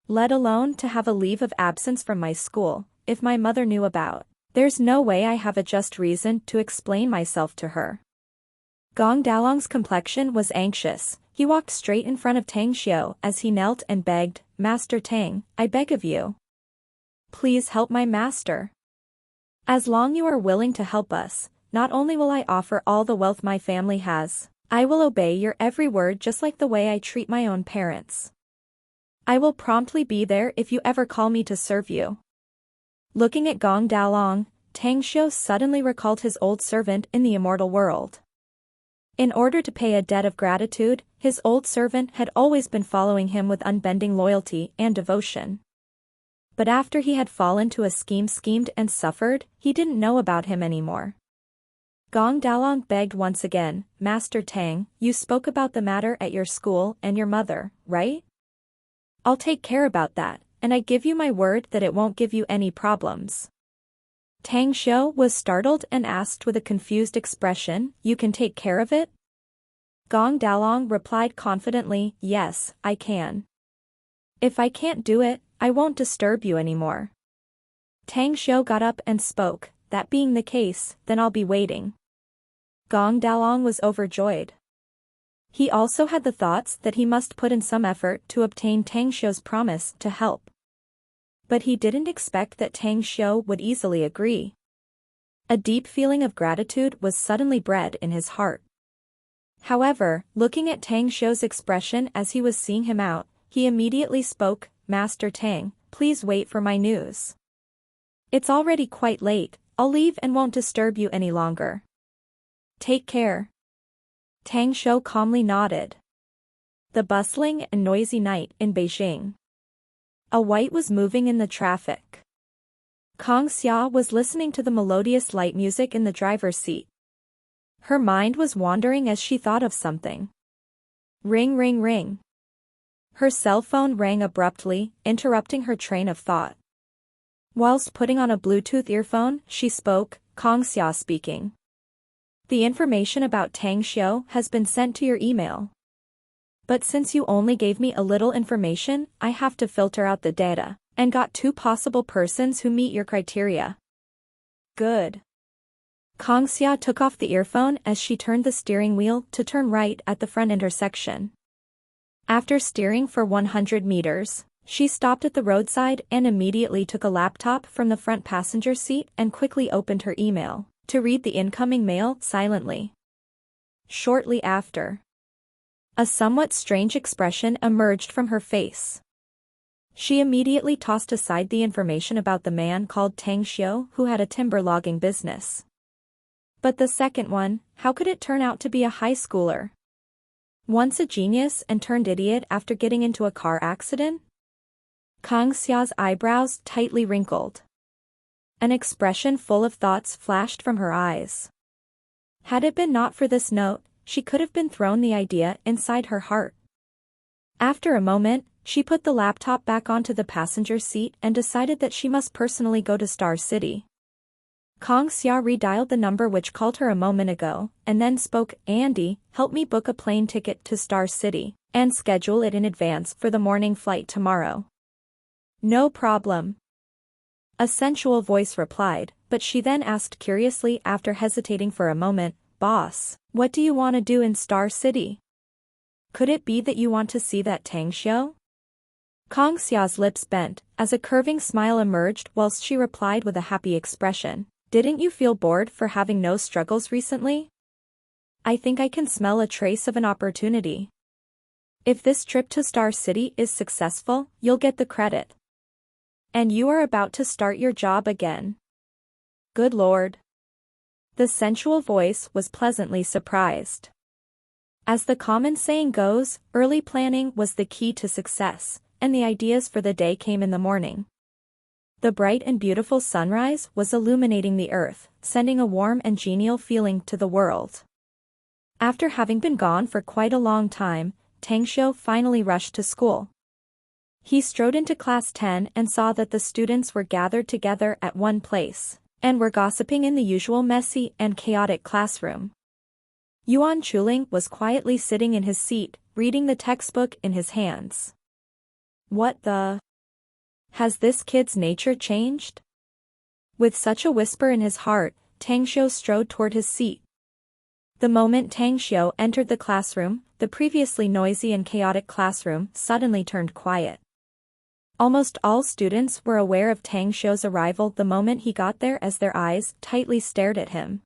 Let alone to have a leave of absence from my school, if my mother knew about. There's no way I have a just reason to explain myself to her. Gong Dalong's complexion was anxious. He walked straight in front of Tang Xiu as he knelt and begged, Master Tang, I beg of you. Please help my master. As long you are willing to help us, not only will I offer all the wealth my family has, I will obey your every word just like the way I treat my own parents. I will promptly be there if you ever call me to serve you. Looking at Gong Dalong, Tang Xiu suddenly recalled his old servant in the immortal world. In order to pay a debt of gratitude, his old servant had always been following him with unbending loyalty and devotion. But after he had fallen to a scheme schemed and suffered, he didn't know about him anymore. Gong Dalong begged once again, Master Tang, you spoke about the matter at your school and your mother, right? I'll take care about that, and I give you my word that it won't give you any problems. Tang Xiu was startled and asked with a confused expression, you can take care of it? Gong Dalong replied confidently, yes, I can. If I can't do it, I won't disturb you anymore. Tang Xiu got up and spoke, that being the case, then I'll be waiting. Gong Dalong was overjoyed. He also had the thoughts that he must put in some effort to obtain Tang Xiu's promise to help. But he didn't expect that Tang Xiu would easily agree. A deep feeling of gratitude was suddenly bred in his heart. However, looking at Tang Xiu's expression as he was seeing him out, he immediately spoke, Master Tang, please wait for my news. It's already quite late, I'll leave and won't disturb you any longer. Take care. Tang Xiu calmly nodded. The bustling and noisy night in Beijing. A white was moving in the traffic. Kang Xia was listening to the melodious light music in the driver's seat. Her mind was wandering as she thought of something. Ring ring ring. Her cell phone rang abruptly, interrupting her train of thought. Whilst putting on a Bluetooth earphone, she spoke, Kang Xia speaking. The information about Tang Xiu has been sent to your email. But since you only gave me a little information, I have to filter out the data, and got 2 possible persons who meet your criteria. Good. Kang Xia took off the earphone as she turned the steering wheel to turn right at the front intersection. After steering for 100 meters, she stopped at the roadside and immediately took a laptop from the front passenger seat and quickly opened her email, to read the incoming mail silently. Shortly after, a somewhat strange expression emerged from her face. She immediately tossed aside the information about the man called Tang Xiu who had a timber logging business. But the second one, how could it turn out to be a high schooler? Once a genius and turned idiot after getting into a car accident? Kang Xia's eyebrows tightly wrinkled. An expression full of thoughts flashed from her eyes. Had it been not for this note, she could have been thrown the idea inside her heart. After a moment, she put the laptop back onto the passenger seat and decided that she must personally go to Star City. Kang Xia redialed the number which called her a moment ago, and then spoke, Andy, help me book a plane ticket to Star City, and schedule it in advance for the morning flight tomorrow. No problem. A sensual voice replied, but she then asked curiously after hesitating for a moment, Boss, what do you want to do in Star City? Could it be that you want to see that Tang Xiu? Kang Xia's lips bent, as a curving smile emerged whilst she replied with a happy expression, Didn't you feel bored for having no struggles recently? I think I can smell a trace of an opportunity. If this trip to Star City is successful, you'll get the credit. And you are about to start your job again. Good Lord. The sensual voice was pleasantly surprised. As the common saying goes, early planning was the key to success, and the ideas for the day came in the morning. The bright and beautiful sunrise was illuminating the earth, sending a warm and genial feeling to the world. After having been gone for quite a long time, Tang Xiu finally rushed to school. He strode into class 10 and saw that the students were gathered together at one place, and were gossiping in the usual messy and chaotic classroom. Yuan Chuling was quietly sitting in his seat, reading the textbook in his hands. What the? Has this kid's nature changed? With such a whisper in his heart, Tang Xiu strode toward his seat. The moment Tang Xiu entered the classroom, the previously noisy and chaotic classroom suddenly turned quiet. Almost all students were aware of Tang Xiu's arrival the moment he got there, as their eyes tightly stared at him.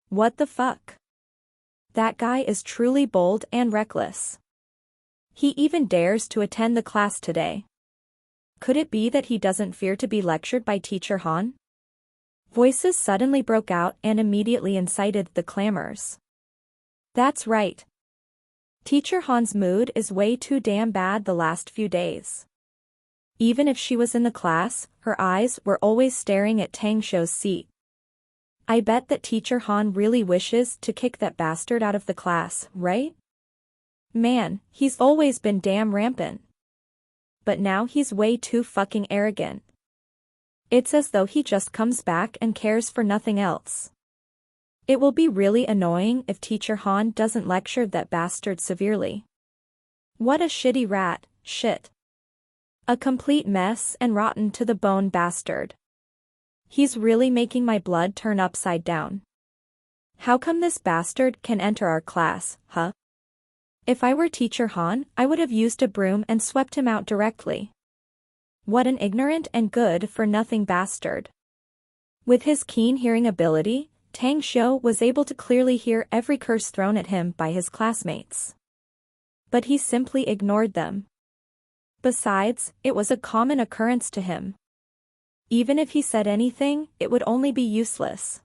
What the fuck? That guy is truly bold and reckless. He even dares to attend the class today. Could it be that he doesn't fear to be lectured by Teacher Han? Voices suddenly broke out and immediately incited the clamors. That's right. Teacher Han's mood is way too damn bad the last few days. Even if she was in the class, her eyes were always staring at Tang Xiu's seat. I bet that Teacher Han really wishes to kick that bastard out of the class, right? Man, he's always been damn rampant. But now he's way too fucking arrogant. It's as though he just comes back and cares for nothing else. It will be really annoying if Teacher Han doesn't lecture that bastard severely. What a shitty rat, shit. A complete mess and rotten to the bone bastard. He's really making my blood turn upside down. How come this bastard can enter our class, huh? If I were Teacher Han, I would have used a broom and swept him out directly. What an ignorant and good-for-nothing bastard. With his keen hearing ability, Tang Xiu was able to clearly hear every curse thrown at him by his classmates. But he simply ignored them. Besides, it was a common occurrence to him. Even if he said anything, it would only be useless.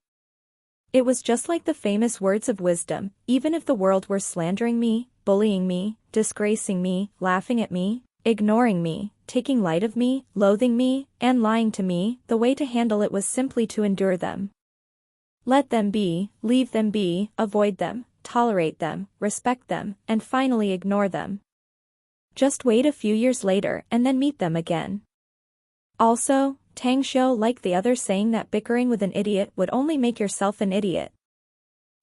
It was just like the famous words of wisdom: even if the world were slandering me, bullying me, disgracing me, laughing at me, ignoring me, taking light of me, loathing me, and lying to me, the way to handle it was simply to endure them. Let them be, leave them be, avoid them, tolerate them, respect them, and finally ignore them. Just wait a few years later and then meet them again. Also, Tang Xiu liked the other saying that bickering with an idiot would only make yourself an idiot.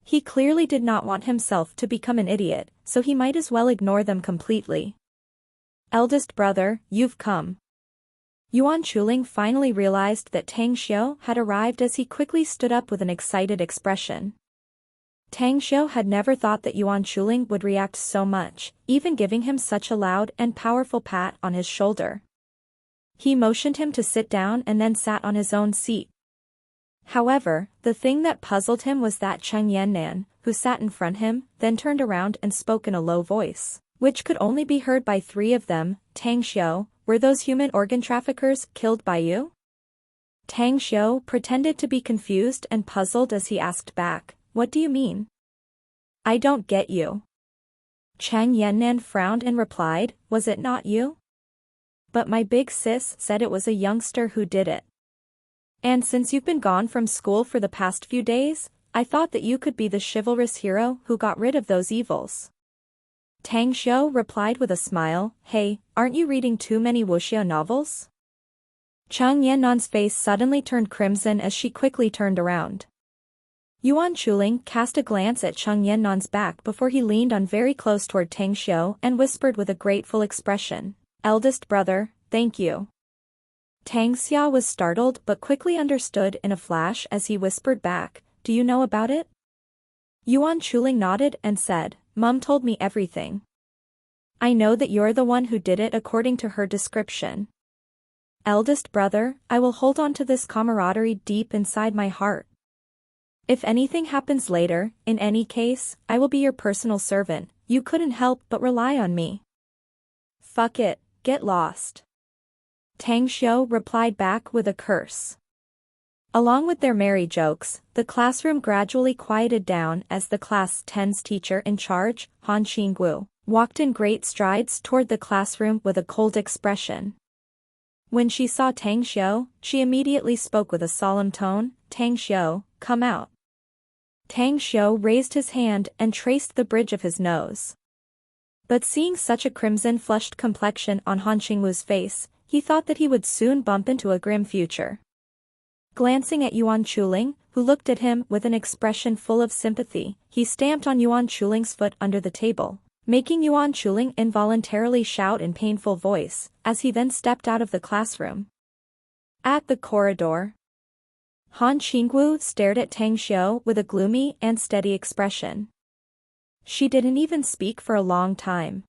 He clearly did not want himself to become an idiot, so he might as well ignore them completely. Eldest brother, you've come. Yuan Chuling finally realized that Tang Xiu had arrived as he quickly stood up with an excited expression. Tang Xiu had never thought that Yuan Chuling would react so much, even giving him such a loud and powerful pat on his shoulder. He motioned him to sit down and then sat on his own seat. However, the thing that puzzled him was that Cheng Yannan, who sat in front of him, then turned around and spoke in a low voice, which could only be heard by three of them. Tang Xiu, were those human organ traffickers killed by you? Tang Xiu pretended to be confused and puzzled as he asked back, what do you mean? I don't get you. Cheng Yannan frowned and replied, was it not you? But my big sis said it was a youngster who did it. And since you've been gone from school for the past few days, I thought that you could be the chivalrous hero who got rid of those evils. Tang Xiu replied with a smile, hey, aren't you reading too many wuxia novels? Cheng Yannan's face suddenly turned crimson as she quickly turned around. Yuan Chuling cast a glance at Cheng Yannan's back before he leaned on very close toward Tang Xiu and whispered with a grateful expression, eldest brother, thank you. Tang Xia was startled but quickly understood in a flash as he whispered back, do you know about it? Yuan Chuling nodded and said, Mum told me everything. I know that you're the one who did it according to her description. Eldest brother, I will hold on to this camaraderie deep inside my heart. If anything happens later, in any case, I will be your personal servant, you couldn't help but rely on me. Fuck it, get lost. Tang Xiu replied back with a curse. Along with their merry jokes, the classroom gradually quieted down as the class 10's teacher in charge, Han Qingwu, walked in great strides toward the classroom with a cold expression. When she saw Tang Xiu, she immediately spoke with a solemn tone, "Tang Xiu, come out." Tang Xiu raised his hand and traced the bridge of his nose. But seeing such a crimson-flushed complexion on Han Qingwu's face, he thought that he would soon bump into a grim future. Glancing at Yuan Chuling, who looked at him with an expression full of sympathy, he stamped on Yuan Chuling's foot under the table, making Yuan Chuling involuntarily shout in painful voice, as he then stepped out of the classroom. At the corridor, Han Qingwu stared at Tang Xiu with a gloomy and steady expression. She didn't even speak for a long time.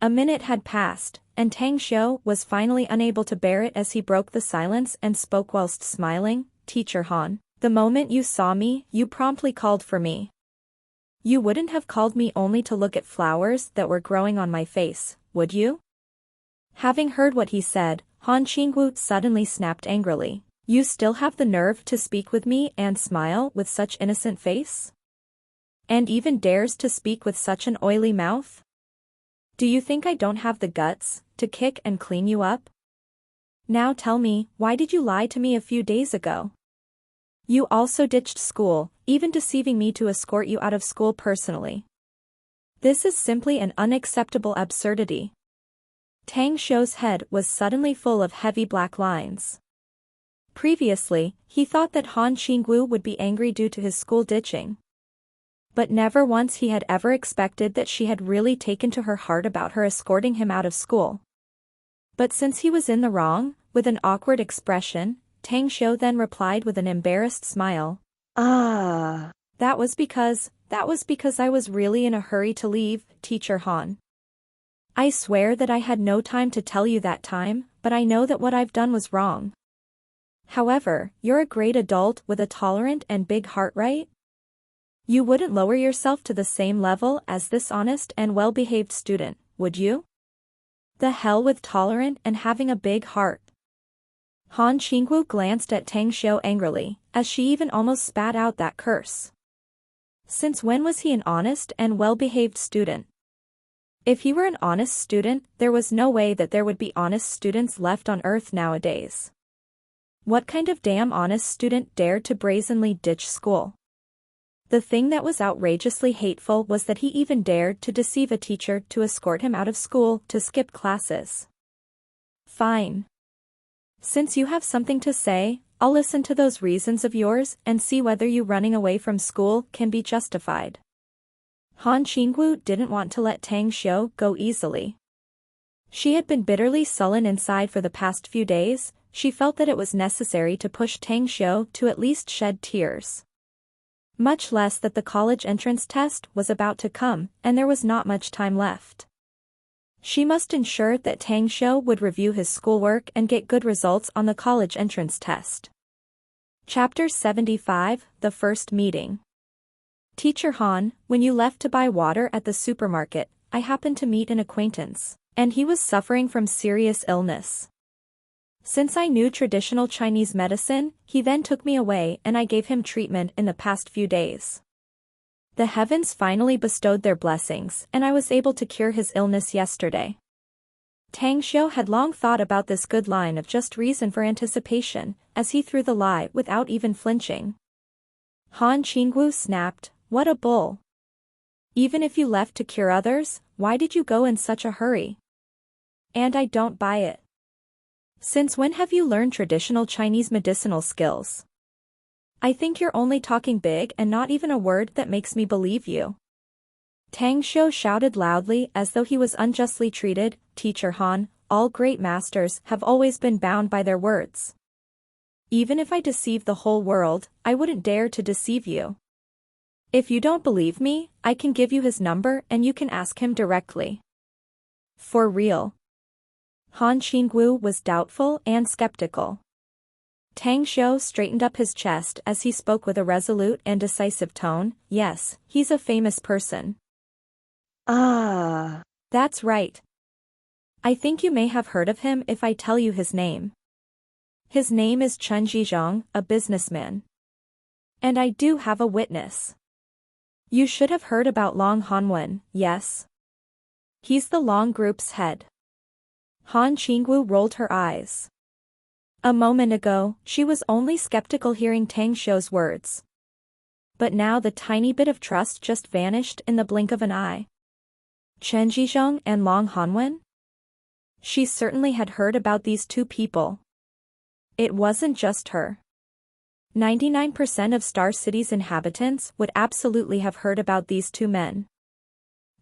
A minute had passed, and Tang Xiu was finally unable to bear it as he broke the silence and spoke whilst smiling, "Teacher Han, the moment you saw me, you promptly called for me. You wouldn't have called me only to look at flowers that were growing on my face, would you?" Having heard what he said, Han Qingwu suddenly snapped angrily. "You still have the nerve to speak with me and smile with such innocent face? And even dares to speak with such an oily mouth? Do you think I don't have the guts to kick and clean you up? Now tell me, why did you lie to me a few days ago? You also ditched school, even deceiving me to escort you out of school personally. This is simply an unacceptable absurdity." Tang Xiu's head was suddenly full of heavy black lines. Previously, he thought that Han Qingwu would be angry due to his school ditching. But never once he had ever expected that she had really taken to her heart about her escorting him out of school. But since he was in the wrong, with an awkward expression, Tang Xiu then replied with an embarrassed smile. That was because I was really in a hurry to leave, Teacher Han. I swear that I had no time to tell you that time, but I know that what I've done was wrong. However, you're a great adult with a tolerant and big heart, right? You wouldn't lower yourself to the same level as this honest and well-behaved student, would you? The hell with tolerant and having a big heart. Han Qingwu glanced at Tang Xiu angrily, as she even almost spat out that curse. Since when was he an honest and well-behaved student? If he were an honest student, there was no way that there would be honest students left on Earth nowadays. What kind of damn honest student dared to brazenly ditch school? The thing that was outrageously hateful was that he even dared to deceive a teacher to escort him out of school to skip classes. Fine. Since you have something to say, I'll listen to those reasons of yours and see whether you running away from school can be justified. Han Qingwu didn't want to let Tang Xiu go easily. She had been bitterly sullen inside for the past few days. She felt that it was necessary to push Tang Xiu to at least shed tears. Much less that the college entrance test was about to come, and there was not much time left. She must ensure that Tang Xiu would review his schoolwork and get good results on the college entrance test. Chapter 75, The First Meeting. Teacher Han, when you left to buy water at the supermarket, I happened to meet an acquaintance, and he was suffering from serious illness. Since I knew traditional Chinese medicine, he then took me away and I gave him treatment in the past few days. The heavens finally bestowed their blessings, and I was able to cure his illness yesterday. Tang Xiu had long thought about this good line of just reason for anticipation, as he threw the lie without even flinching. Han Qingwu snapped, "What a bull! Even if you left to cure others, why did you go in such a hurry? And I don't buy it. Since when have you learned traditional Chinese medicinal skills? I think you're only talking big and not even a word that makes me believe you." Tang Xiu shouted loudly as though he was unjustly treated. "Teacher Han, all great masters have always been bound by their words. Even if I deceive the whole world, I wouldn't dare to deceive you. If you don't believe me, I can give you his number and you can ask him directly." For real. Han Qingwu was doubtful and skeptical. Tang Xiu straightened up his chest as he spoke with a resolute and decisive tone. "Yes, he's a famous person." That's right. I think you may have heard of him if I tell you his name. His name is Chen Zhizhong, a businessman. And I do have a witness. You should have heard about Long Hanwen, yes? He's the Long Group's head. Han Qingwu rolled her eyes. A moment ago, she was only skeptical hearing Tang Xiu's words. But now the tiny bit of trust just vanished in the blink of an eye. Chen Zhizhong and Long Hanwen? She certainly had heard about these two people. It wasn't just her. 99% of Star City's inhabitants would absolutely have heard about these two men.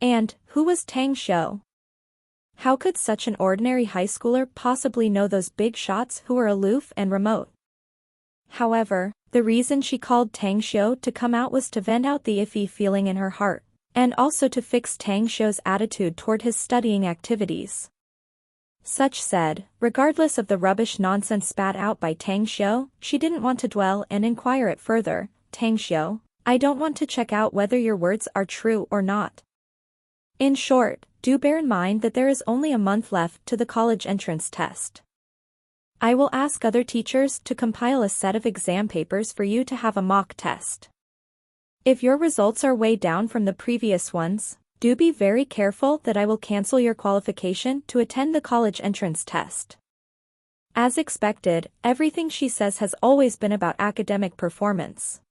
And, who was Tang Xiu? How could such an ordinary high schooler possibly know those big shots who were aloof and remote? However, the reason she called Tang Xiu to come out was to vent out the iffy feeling in her heart, and also to fix Tang Xiu's attitude toward his studying activities. Such said, regardless of the rubbish nonsense spat out by Tang Xiu, she didn't want to dwell and inquire it further. Tang Xiu, I don't want to check out whether your words are true or not. In short, do bear in mind that there is only a month left to the college entrance test. I will ask other teachers to compile a set of exam papers for you to have a mock test. If your results are way down from the previous ones, do be very careful that I will cancel your qualification to attend the college entrance test. As expected, everything she says has always been about academic performance.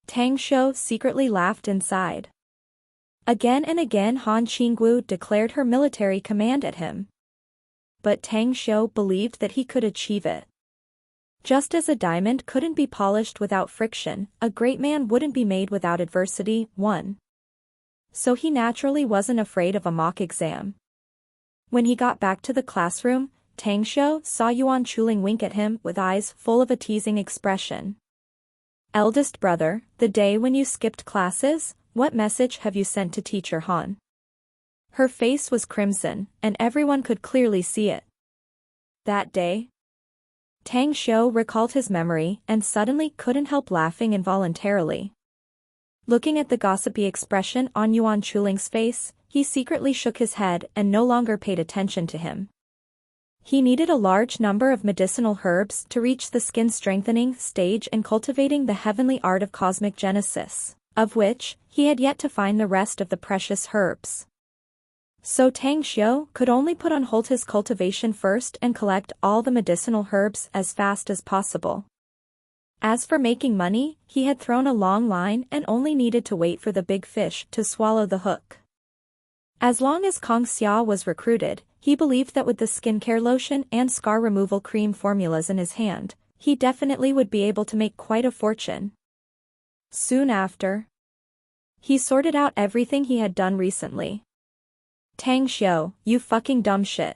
Tang Xiu secretly laughed inside. Again and again Han Qingwu declared her military command at him. But Tang Xiu believed that he could achieve it. Just as a diamond couldn't be polished without friction, a great man wouldn't be made without adversity. 1. So he naturally wasn't afraid of a mock exam. When he got back to the classroom, Tang Xiu saw Yuan Chuling wink at him with eyes full of a teasing expression. Eldest brother, the day when you skipped classes, what message have you sent to teacher Han? Her face was crimson, and everyone could clearly see it. That day? Tang Xiu recalled his memory and suddenly couldn't help laughing involuntarily. Looking at the gossipy expression on Yuan Chuling's face, he secretly shook his head and no longer paid attention to him. He needed a large number of medicinal herbs to reach the skin-strengthening stage in cultivating the heavenly art of cosmic genesis, of which he had yet to find the rest of the precious herbs. So Tang Xiu could only put on hold his cultivation first and collect all the medicinal herbs as fast as possible. As for making money, he had thrown a long line and only needed to wait for the big fish to swallow the hook. As long as Kong Xia was recruited, he believed that with the skincare lotion and scar removal cream formulas in his hand, he definitely would be able to make quite a fortune. Soon after, he sorted out everything he had done recently. Tang Xiu, you fucking dumb shit.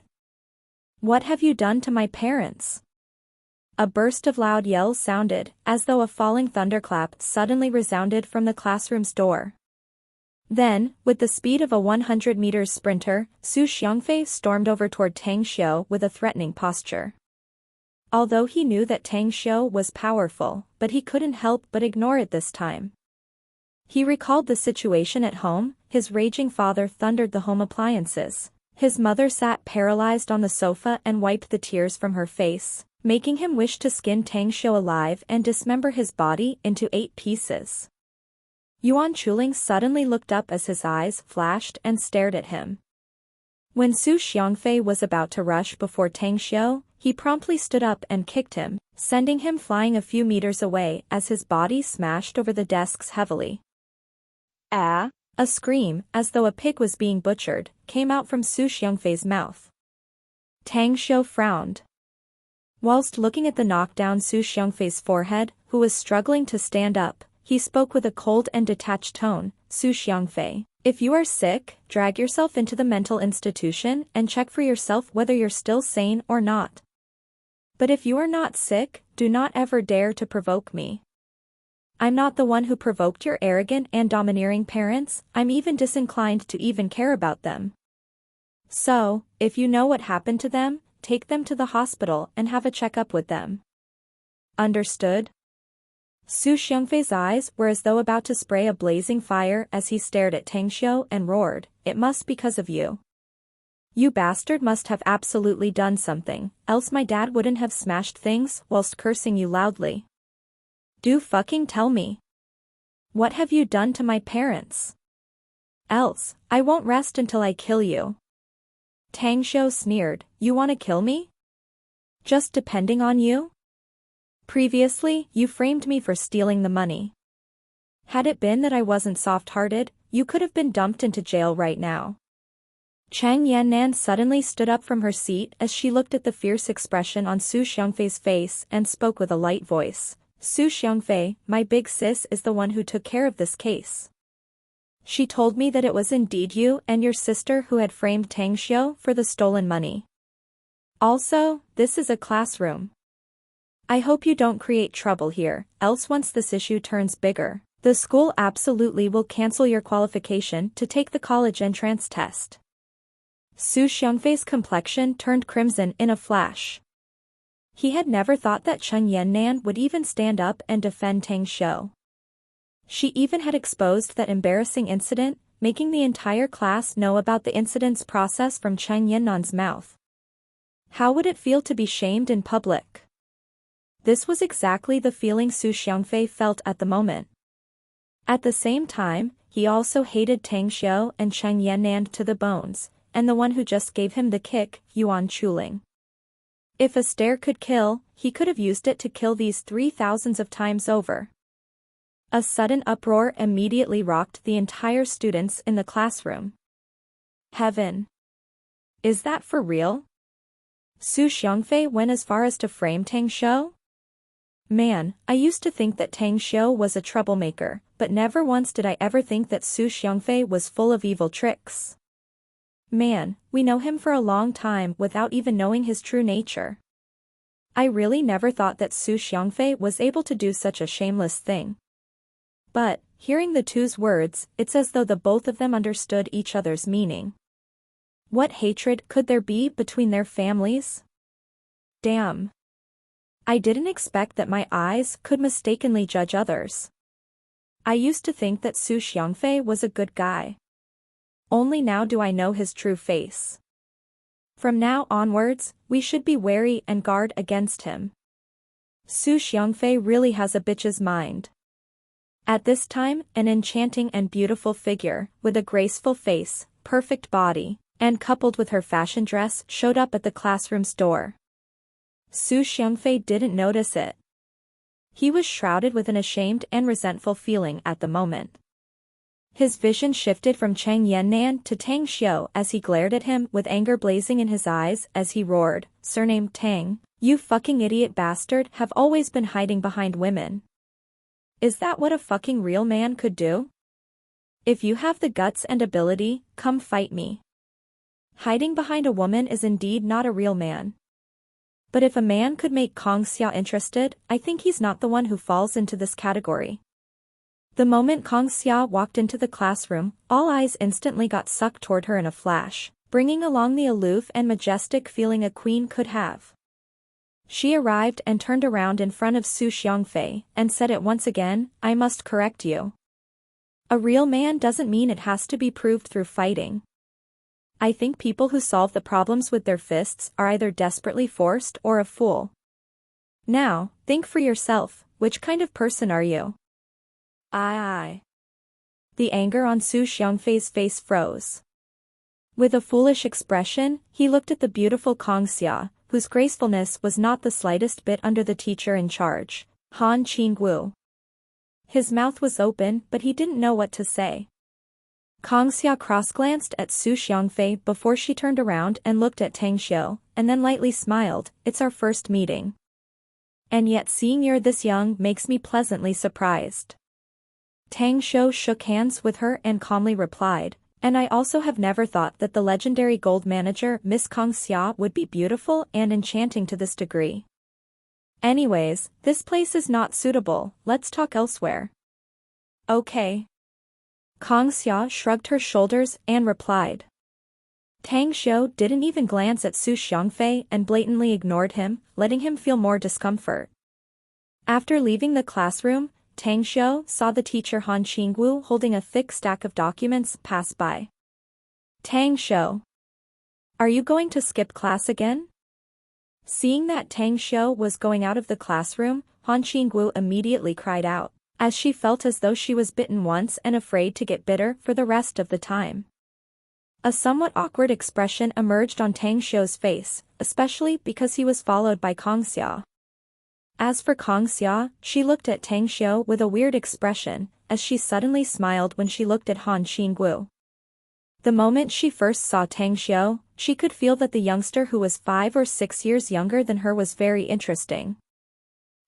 What have you done to my parents? A burst of loud yells sounded, as though a falling thunderclap suddenly resounded from the classroom's door. Then, with the speed of a 100-meter sprinter, Su Xiangfei stormed over toward Tang Xiu with a threatening posture. Although he knew that Tang Xiu was powerful, but he couldn't help but ignore it this time. He recalled the situation at home. His raging father thundered the home appliances. His mother sat paralyzed on the sofa and wiped the tears from her face, making him wish to skin Tang Xiu alive and dismember his body into 8 pieces. Yuan Chuling suddenly looked up as his eyes flashed and stared at him. When Su Xiangfei was about to rush before Tang Xiu, he promptly stood up and kicked him, sending him flying a few meters away as his body smashed over the desks heavily. Ah! A scream, as though a pig was being butchered, came out from Su Xiangfei's mouth. Tang Xiu frowned. Whilst looking at the knockdown Su Xiangfei's forehead, who was struggling to stand up, he spoke with a cold and detached tone. Su Xiangfei, if you are sick, drag yourself into the mental institution and check for yourself whether you're still sane or not. But if you are not sick, do not ever dare to provoke me. I'm not the one who provoked your arrogant and domineering parents. I'm even disinclined to even care about them. So, if you know what happened to them, take them to the hospital and have a checkup with them. Understood? Su Xiangfei's eyes were as though about to spray a blazing fire as he stared at Tang Xiu and roared, "It must be because of you. You bastard must have absolutely done something, else my dad wouldn't have smashed things whilst cursing you loudly. Do fucking tell me. What have you done to my parents? Else, I won't rest until I kill you. Tang Xiu sneered, you wanna kill me? Just depending on you? Previously, you framed me for stealing the money. Had it been that I wasn't soft-hearted, you could have been dumped into jail right now. Chang Yannan suddenly stood up from her seat as she looked at the fierce expression on Su Xiangfei's face and spoke with a light voice. Su Xiangfei, my big sis is the one who took care of this case. She told me that it was indeed you and your sister who had framed Tang Xiu for the stolen money. Also, this is a classroom. I hope you don't create trouble here, else once this issue turns bigger, the school absolutely will cancel your qualification to take the college entrance test. Su Xiangfei's complexion turned crimson in a flash. He had never thought that Chen Yannan would even stand up and defend Tang Xiu. She even had exposed that embarrassing incident, making the entire class know about the incident's process from Chen Yannan's mouth. How would it feel to be shamed in public? This was exactly the feeling Su Xiangfei felt at the moment. At the same time, he also hated Tang Xiu and Chen Yannan to the bones, and the one who just gave him the kick, Yuan Chuling. If a stare could kill, he could have used it to kill these 3,000s of times over. A sudden uproar immediately rocked the entire students in the classroom. Heaven! Is that for real? Su Xiangfei went as far as to frame Tang Xiu? Man, I used to think that Tang Xiu was a troublemaker, but never once did I ever think that Su Xiangfei was full of evil tricks. Man, we know him for a long time without even knowing his true nature. I really never thought that Su Xiangfei was able to do such a shameless thing. But, hearing the two's words, it's as though the both of them understood each other's meaning. What hatred could there be between their families? Damn. I didn't expect that my eyes could mistakenly judge others. I used to think that Su Xiangfei was a good guy. Only now do I know his true face. From now onwards, we should be wary and guard against him. Su Xiangfei really has a bitch's mind. At this time, an enchanting and beautiful figure, with a graceful face, perfect body, and coupled with her fashion dress showed up at the classroom's door. Su Xiangfei didn't notice it. He was shrouded with an ashamed and resentful feeling at the moment. His vision shifted from Chang Yannan to Tang Xiu as he glared at him with anger blazing in his eyes as he roared, surnamed Tang, you fucking idiot bastard have always been hiding behind women. Is that what a fucking real man could do? If you have the guts and ability, come fight me. Hiding behind a woman is indeed not a real man. But if a man could make Kong Xiao interested, I think he's not the one who falls into this category. The moment Kong Xiao walked into the classroom, all eyes instantly got sucked toward her in a flash, bringing along the aloof and majestic feeling a queen could have. She arrived and turned around in front of Su Xiangfei, and said it once again, I must correct you. A real man doesn't mean it has to be proved through fighting. I think people who solve the problems with their fists are either desperately forced or a fool. Now, think for yourself, which kind of person are you? I. The anger on Su Xiangfei's face froze. With a foolish expression, he looked at the beautiful Kong Xia, whose gracefulness was not the slightest bit under the teacher in charge, Han Qingwu. His mouth was open but he didn't know what to say. Kong Xia cross-glanced at Su Xiangfei before she turned around and looked at Tang Xiu, and then lightly smiled, it's our first meeting. And yet seeing you're this young makes me pleasantly surprised. Tang Xiu shook hands with her and calmly replied, and I also have never thought that the legendary gold manager Miss Kong Xia would be beautiful and enchanting to this degree. Anyways, this place is not suitable, let's talk elsewhere. Okay. Kong Xia shrugged her shoulders and replied. Tang Xiu didn't even glance at Su Xiangfei and blatantly ignored him, letting him feel more discomfort. After leaving the classroom, Tang Xiu saw the teacher Han Qingwu holding a thick stack of documents pass by. Tang Xiu. Are you going to skip class again? Seeing that Tang Xiu was going out of the classroom, Han Qingwu immediately cried out, as she felt as though she was bitten once and afraid to get bitter for the rest of the time. A somewhat awkward expression emerged on Tang Xiu's face, especially because he was followed by Kong Xia. As for Kong Xia, she looked at Tang Xiu with a weird expression, as she suddenly smiled when she looked at Han Qingwu. The moment she first saw Tang Xiu, she could feel that the youngster who was 5 or 6 years younger than her was very interesting.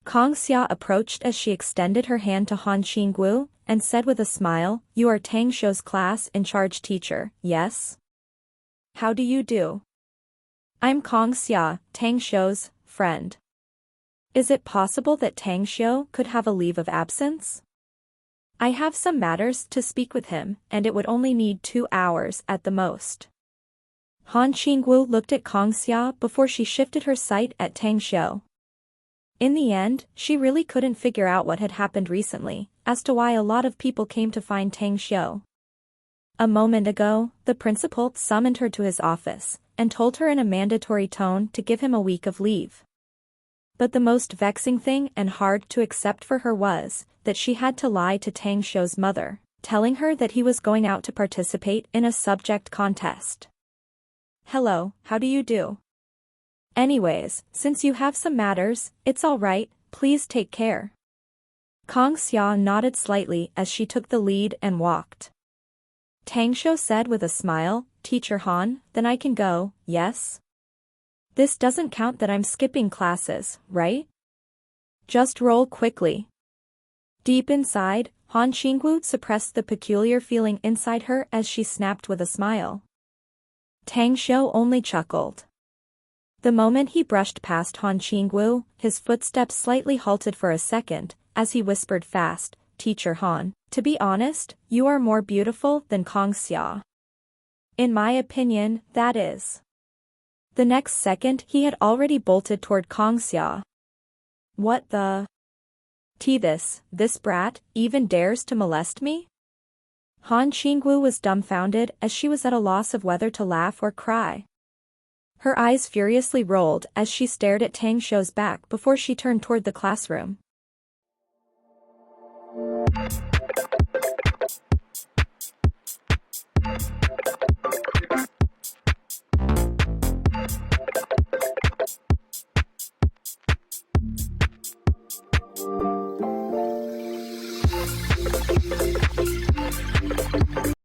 Kong Xia approached as she extended her hand to Han Qingwu, and said with a smile, "You are Tang Xiu's class in charge teacher, yes? How do you do? I'm Kong Xia, Tang Xiu's friend. Is it possible that Tang Xiu could have a leave of absence? I have some matters to speak with him, and it would only need 2 hours at the most." Han Qingwu looked at Kong Xia before she shifted her sight at Tang Xiu. In the end, she really couldn't figure out what had happened recently, as to why a lot of people came to find Tang Xiu. A moment ago, the principal summoned her to his office, and told her in a mandatory tone to give him a week of leave. But the most vexing thing and hard to accept for her was that she had to lie to Tang Xiu's mother, telling her that he was going out to participate in a subject contest. "Hello, how do you do? Anyways, since you have some matters, it's all right, please take care." Kong Xia nodded slightly as she took the lead and walked. Tang Xiu said with a smile, "Teacher Han, then I can go, yes? This doesn't count that I'm skipping classes, right? Just roll quickly." Deep inside, Han Qingwu suppressed the peculiar feeling inside her as she snapped with a smile. Tang Xiu only chuckled. The moment he brushed past Han Qingwu, his footsteps slightly halted for a second, as he whispered fast, "Teacher Han, to be honest, you are more beautiful than Kong Xia. In my opinion, that is." The next second he had already bolted toward Kong Xia. "What the? This brat, even dares to molest me?" Han Qingwu was dumbfounded as she was at a loss of whether to laugh or cry. Her eyes furiously rolled as she stared at Tang Xiu's back before she turned toward the classroom.